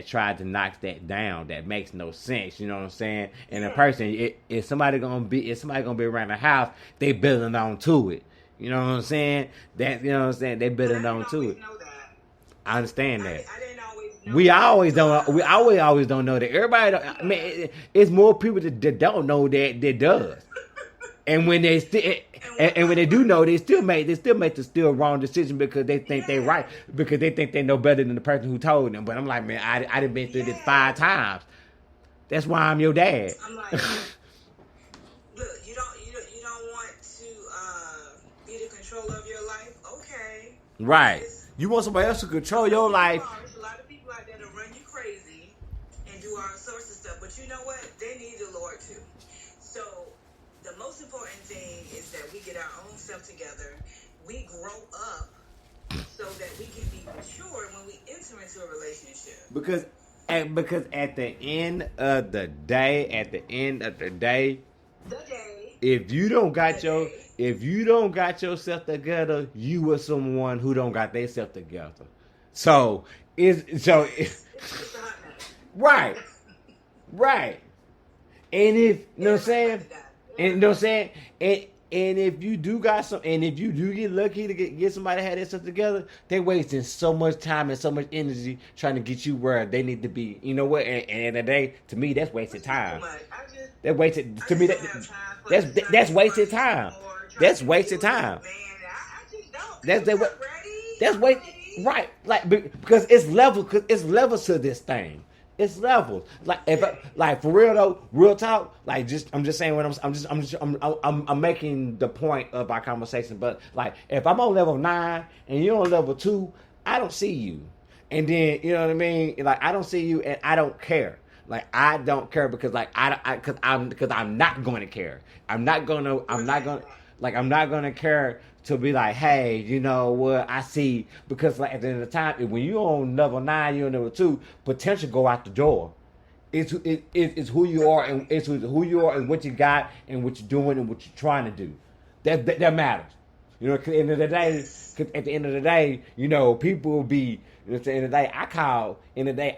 tried to knock that down. That makes no sense. You know what I'm saying? And a person, if somebody gonna be around the house, they building on to it. You know what I'm saying? That you know what I'm saying? They building on to it. I understand that. I didn't always know We that. always don't. We always don't know that. Everybody. I mean, it's more people that don't know that does. And when they still, and when they do know, they still make the wrong decision because they think they're right, because they think they know better than the person who told them. But I'm like, man, I done been through this 5 times. That's why I'm your dad. I'm like, look, you don't want to be the control of your life, okay? Right. You want somebody else to control your life. There's a lot of people out there that run you crazy and do all sorts of stuff, but you know what? They need the Lord too. So the most important thing is that we get our own stuff together. We grow up so that we can be mature when we enter into a relationship. Because at the end of the day, if you don't got yourself together, you are someone who don't got themselves together. So it's a hot mess. Right. And if you know what I'm saying, and you know what I'm saying, and if you do got some, and if you do get lucky to get somebody to have their stuff together, they wasting so much time and so much energy trying to get you where they need to be. You know what? And the day, to me, that's wasted time. That's wasted to me. That's wasted time. That's wasted time. That's wasted. Right, like because it's levels to this thing. It's levels. Like like for real though, real talk. Like I'm just saying what I'm making the point of our conversation. But like if I'm on level 9 and you're on level 2, I don't see you. And then you know what I mean. Like I don't see you, and I don't care. Like I don't care because like I'm not going to care. I'm not gonna care to be like, hey, you know what, I see, because like at the end of the time, when you're on level 9, you're on level 2, potential go out the door. It's who you are, and it's who you are and what you got and what you're doing and what you're trying to do. That matters. You know, at the end of the day, you know, people will be. At the end of the day,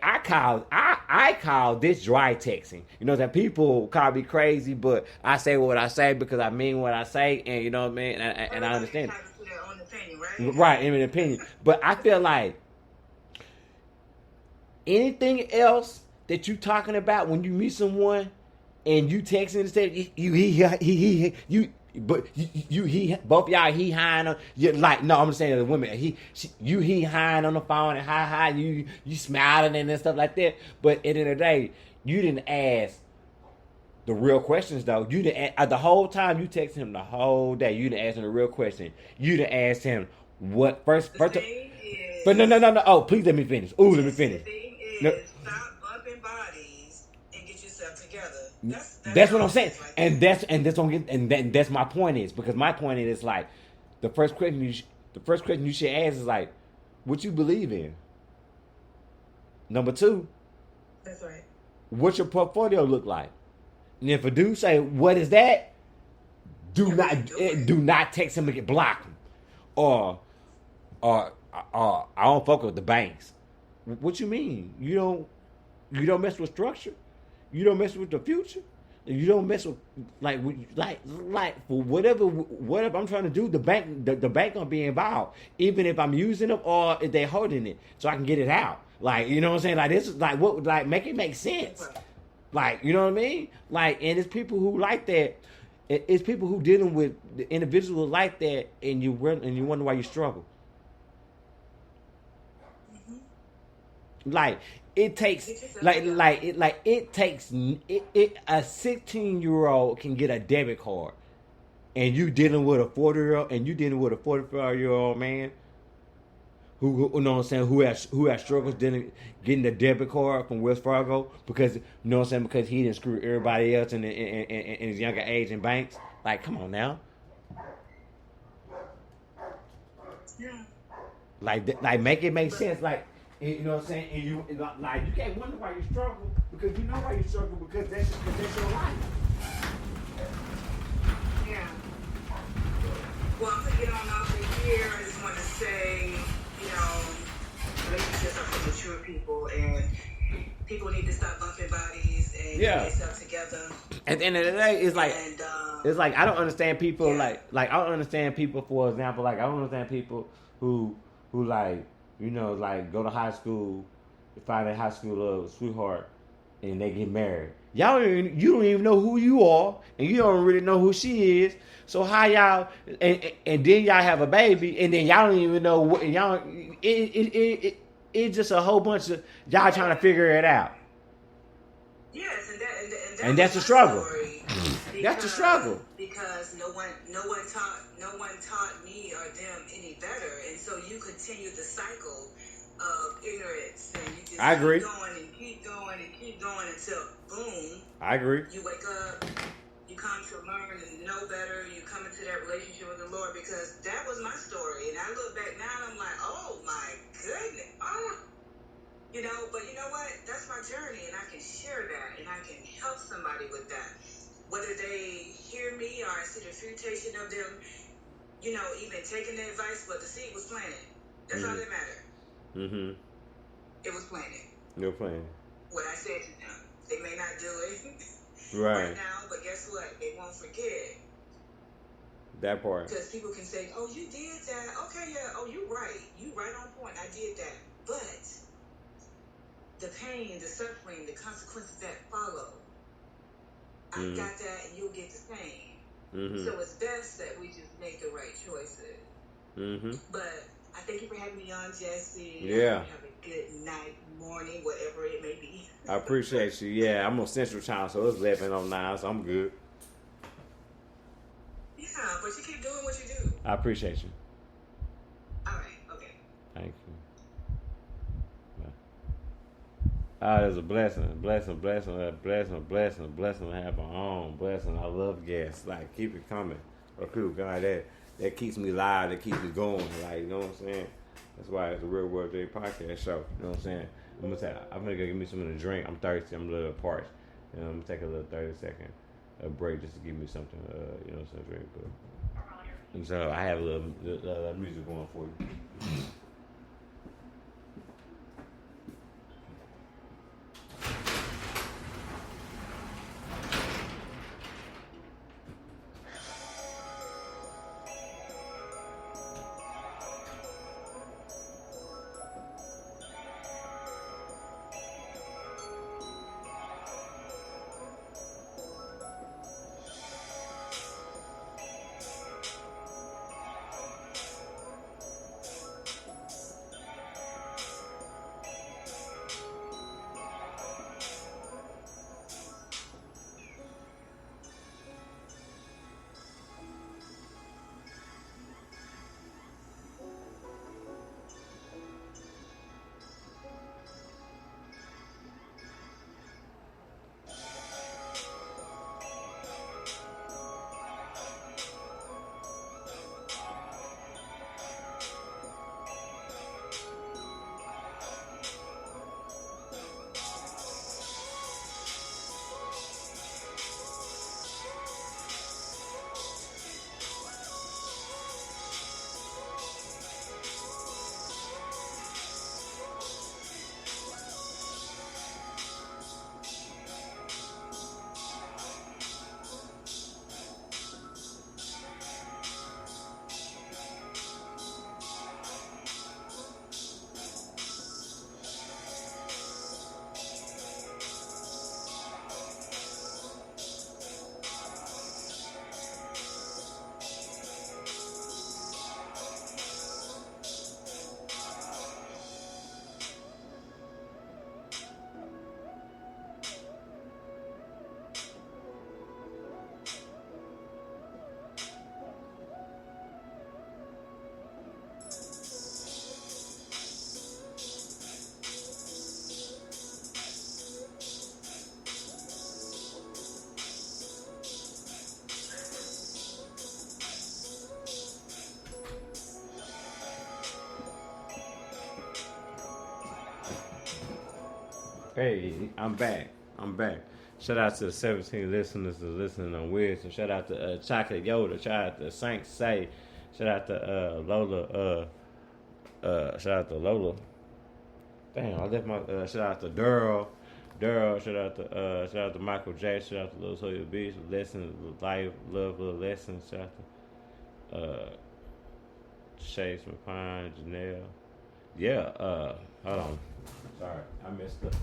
I call this dry texting. You know that people call me crazy, but I say what I say because I mean what I say, and you know what I mean, and I understand it. Right, in an opinion. But I feel like anything else that you talking about when you meet someone and you texting instead, both y'all he high on you, like no I'm saying the women he high on the phone and hi you smiling and stuff like that, but at the end of the day you didn't ask the real questions though. You didn't the whole time you text him the whole day, you didn't ask him the real question. You didn't ask him what first but no oh please let me finish. Let me finish. Stop bumping bodies and get yourself together. That's what I'm saying, and that's my point is, because my point is like the first question you should ask is like, what you believe in. Number 2, that's right. What's your portfolio look like? And if a dude say, what is that? Do not text him and get blocked him, or I don't fuck with the banks. What you mean? You don't mess with structure. You don't mess with the future. You don't mess with like for whatever I'm trying to do. The bank gonna be involved, even if I'm using them or if they're holding it, so I can get it out. Like you know what I'm saying? Like this is like what like make it make sense. Like you know what I mean? Like and it's people who like that. It's people who dealing with the individuals like that, and you wonder why you struggle. Mm-hmm. Like. It takes a 16-year-old can get a debit card, and you dealing with a 40-year-old and you dealing with a 45-year-old man who you know what I'm saying, who has struggles getting the debit card from Wells Fargo because you know what I'm saying, because he didn't screw everybody else in his younger age in banks. Like, come on now. Yeah. Like make it make sense. Like, you know what I'm saying, and you like you can't wonder why you struggle because you know why you struggle because that's your life. Yeah. Well, I'm gonna get on off of here. I just want to say, you know, relationships are for mature people, and people need to stop bumping bodies and get themselves together. At the end of the day, it's like I don't understand people like I don't understand people. For example, like I don't understand people who like you know like go to high school, find a high school sweetheart, and they get married. You don't even know who you are, and you don't really know who she is. So how y'all and then y'all have a baby, and then y'all don't even know what y'all. It's just a whole bunch of y'all trying to figure it out. Yes, and that's a struggle. That's a struggle because no one taught me or them any better, and so you continue the cycle of ignorance, and you just I agree. keep going until boom. I agree. You wake up, you come to learn and know better. You come into that relationship with the Lord, because that was my story, and I look back now and I'm like, oh my goodness, you know. But you know what? That's my journey, and I can share that, and I can help somebody with that. Whether they hear me or I see the fruitation of them, you know, even taking the advice, but the seed was planted. That's all that mattered. Mm-hmm. It was planted. You're playing. What I said to them. They may not do it right now, but guess what? They won't forget. That part. Because people can say, oh, you did that. Okay, yeah. Oh, you right. You right on point. I did that. But the pain, the suffering, the consequences that follow, I got that, and you'll get the same. Mm-hmm. So it's best that we just make the right choices. Mm-hmm. But I thank you for having me on, Jesse. Yeah. Have a good night, morning, whatever it may be. I appreciate you. Yeah, I'm on Central Time, so it's 11:09, so I'm good. Yeah, but you keep doing what you do. I appreciate you. All right. Okay. Thank you. It's a blessing to have our own blessing. I love guests. Like, keep it coming. Or people God that keeps me live, that keeps me going. Like, you know what I'm saying? That's why it's a Real World Day podcast show. You know what I'm saying? I'm gonna go give me something to drink. I'm thirsty. I'm a little parched. And I'm gonna take a little 30-second break just to give me something, you know, some drink. But and so I have a little music going for you. Hey, I'm back. I'm back. Shout out to the 17 listeners that's listening on Wisdom. Shout out to Chocolate Yoda. Shout out to Saint Say. Shout out to Lola. Shout out to Lola. Damn, I left my. Shout out to Daryl. Daryl. Shout out to Michael J. Shout out to Little Sawyer Beach. Lessons, life, love, little lessons. Shout out to Chase McPine, Janelle. Yeah. Hold on. Sorry, I messed up.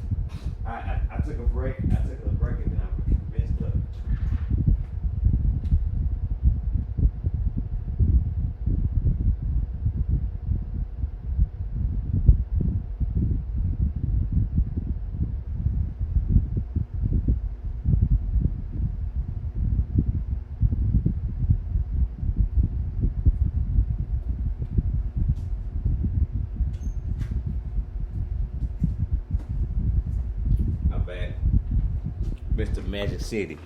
I took a break. I took a break and then I messed up. I'm back. Mr. Magic City.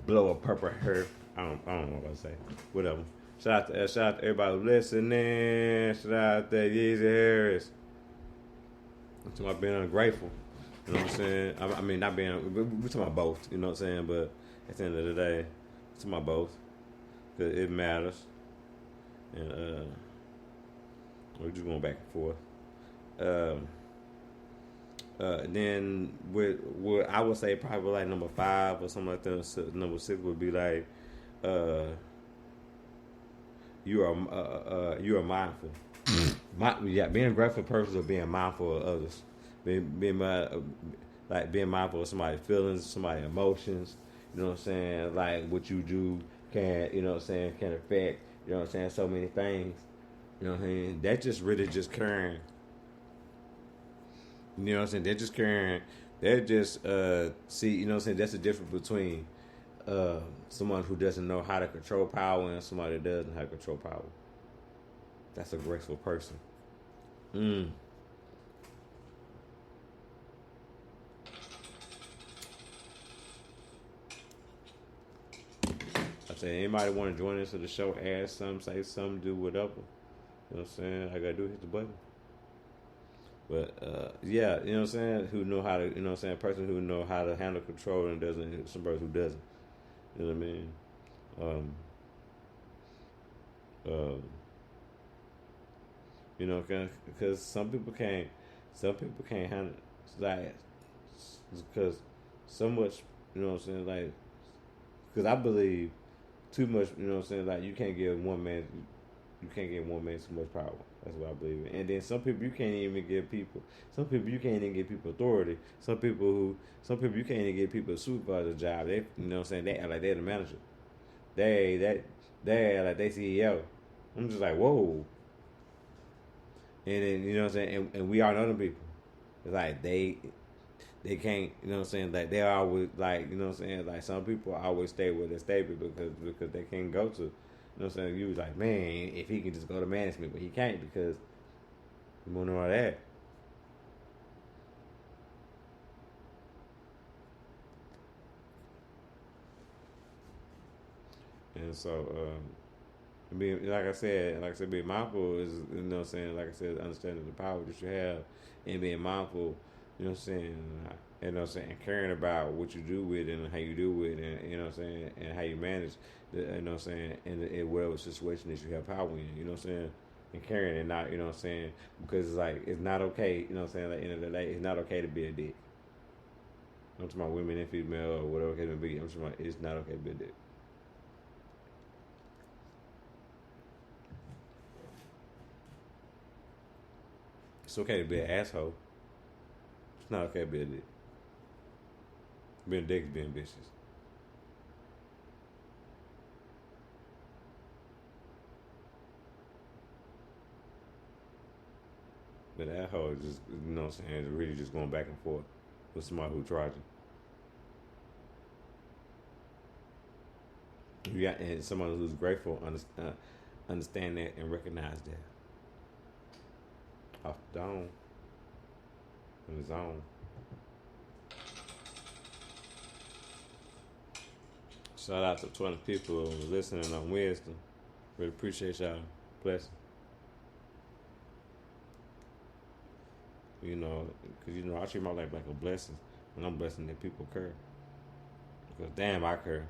Blow a purple hair. I don't know what I say. Whatever. Shout out to everybody listening. Shout out to Yeezy Harris. I'm talking about being ungrateful. You know what I'm saying? I mean, not being. We're talking about both. You know what I'm saying? But at the end of the day, we're talking about both. Because it matters. And we're just going back and forth. Then with I would say probably like number 5 or something like that. So number 6 would be like, you are mindful. Being a grateful person or being mindful of others, being mindful of somebody's feelings, somebody's emotions. You know what I'm saying? Like what you do can, you know what I'm saying, can affect. You know what I'm saying? So many things. You know what I'm saying? That just really just caring. You know what I'm saying? They're just caring. They're just see. You know what I'm saying? That's the difference between someone who doesn't know how to control power and somebody that does know how to control power. That's a graceful person. I say, anybody want to join us for the show? Ask something, say something, do whatever. You know what I'm saying? I gotta do hit the button. But yeah, you know what I'm saying? Who know how to, you know what I'm saying? A person who know how to handle control and doesn't. Some person who doesn't. You know what I mean? You know, because some people can't handle like because so much. You know what I'm saying? Like, because I believe too much. You know what I'm saying? Like, you can't give one man too much power. That's what I believe in. And then some people you can't even give people. Some people you can't even give people authority. Some people you can't even give people a supervisor job. They, you know what I'm saying? They act like they're the manager. They act like they CEO. I'm just like, whoa. And then, you know what I'm saying? And we all know them people. It's like they can't, you know what I'm saying? Like they always like, you know what I'm saying? Like some people always stay where they stay because they can't go to. You know what I'm saying? You was like, man, if he can just go to management, but he can't because you won't know all that. And so, being like I said, being mindful is, you know what I'm saying? Like I said, understanding the power that you have and being mindful, you know what I'm saying? You know what I'm saying? Caring about what you do with it and how you do it, and you know what I'm saying, and how you manage, you know what I'm saying, in whatever situation that you have power in, you know what I'm saying, and caring and not, you know what I'm saying, because it's like it's not okay, you know what I'm saying. At the end of the day, it's not okay to be a dick. I'm talking about women and female or whatever it may be. I'm talking about it's not okay to be a dick. It's okay to be an asshole. It's not okay to be a dick. Being a dick is being vicious. But that hoe is just, you know what I'm saying, really just going back and forth with somebody who tried you. You got, and someone who's grateful, understand that and recognize that. Off the dome, in the zone. Shout out to 20 people listening on Wisdom. Really appreciate y'all. Bless. You know, because you know I treat my life like a blessing, and I'm blessing that people care. Because damn, I care.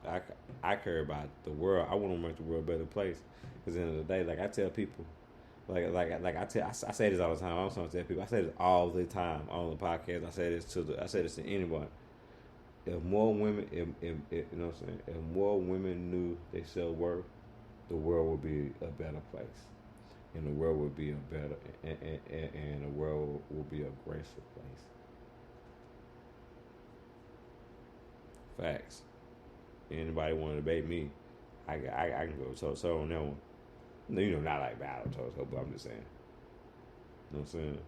I, I care about the world. I want to make the world a better place. Because at the end of the day, like I tell people, I say this all the time. I'm trying to tell people. I say this all the time on the podcast. I say this to anyone. If more women, if you know what I'm saying, if more women knew they self worth, the world would be a better place, and the world would be a better, and the world will be a graceful place. Facts. Anybody want to debate me, I can go so on that one. You know, not like battle toe, but I'm just saying. You know what I'm saying?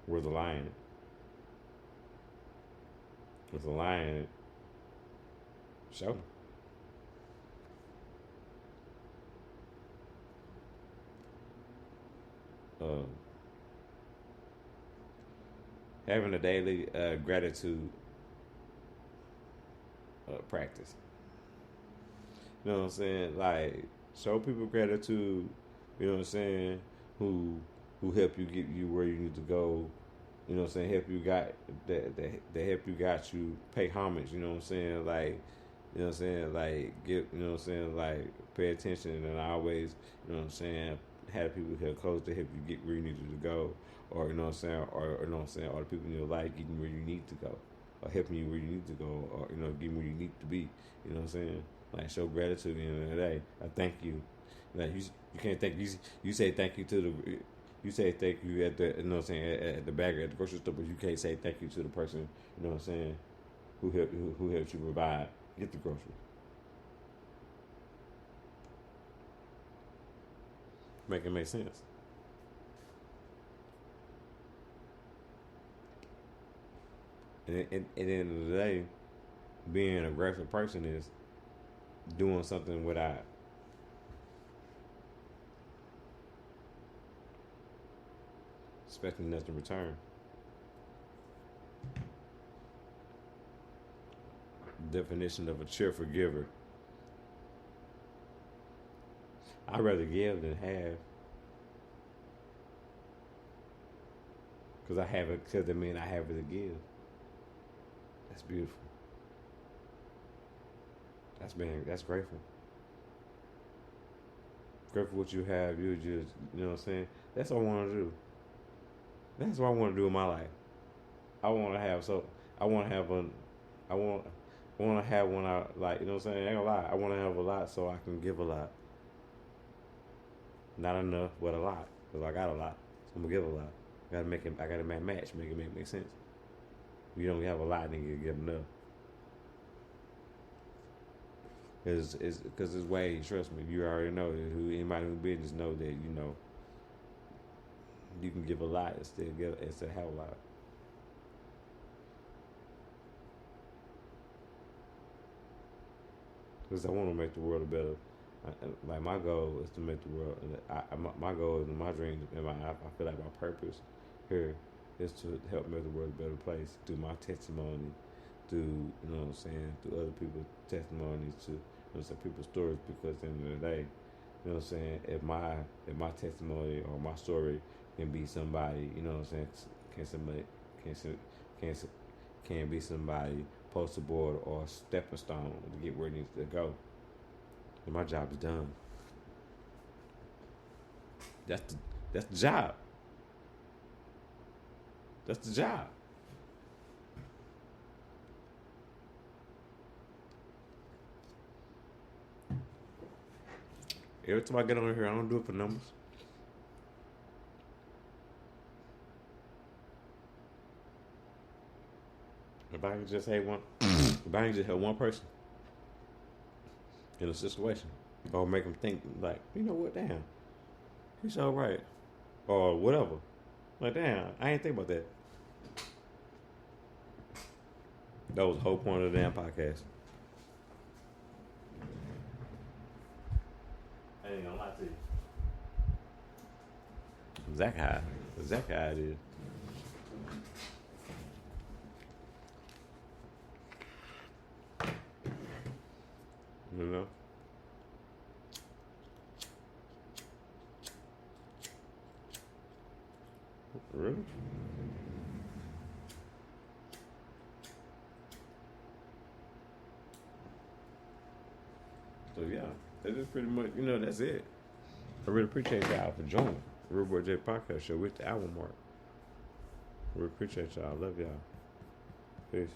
Where's the lion? With the lion, show. Um, Having a daily gratitude practice. You know what I'm saying? Like show people gratitude. You know what I'm saying? Who help you get you where you need to go. You know what I'm saying? Help you got that help you got you pay homage. You know what I'm saying? Like you know what I'm saying? Like get you know what I'm saying? Like pay attention and always you know what I'm saying? Have people here close to help you get where you needed to go, or you know what I'm saying? Or you know what I'm saying? Or the people in your life getting where you need to go, or helping you where you need to go, or you know getting where you need to be. You know what I'm saying? Like show gratitude at the end of the day. I thank you. Like you can't thank you say thank you to the you say thank you at the you know what I'm saying at the bagger at the grocery store, but you can't say thank you to the person you know what I'm saying who helped you provide get the groceries. Make it make sense. And at the end of the day, being a grateful person is doing something without expecting nothing in return. Definition of a cheerful giver. I'd rather give than have. Because I have it, because that means I have it to give. That's beautiful. That's grateful. Grateful what you have, you just, you know what I'm saying? That's what I want to do. That's what I want to do in my life. I want to have, so, I want to have a, I want, I want to have when I, like, you know what I'm saying? I ain't gonna lie. I want to have a lot so I can give a lot. Not enough, but a lot. Because I got a lot. So I'm going to give a lot. I gotta match, make it make sense. If you don't have a lot, then you give enough. Because it's ways, trust me, you already know. Anybody who business know that, you know, you can give a lot and still have a lot. Because I want to make the world a better. Like my goal is to make the world. My goal and my dreams and I feel like my purpose here is to help make the world a better place through my testimony, through you know what I'm saying, through other people's testimonies, to you know some people's stories. Because at the end of the day, you know what I'm saying, if my testimony or my story can be somebody, you know what I'm saying, can somebody can can be somebody poster board or stepping stone to get where it needs to go. And my job is done. That's the job. That's the job. Every time I get on here, I don't do it for numbers. If I can just have one, if I can just help one person in a situation, or make them think like, you know what, damn, he's all right, or whatever. Like, damn, I ain't think about that. That was the whole point of the damn podcast. I ain't gonna lie to you. Exactly how it is. You know? Really? So yeah, that is pretty much, that's it. I really appreciate y'all for joining Real Boy J Podcast Show with the hour mark. Really appreciate y'all. Love y'all. Peace.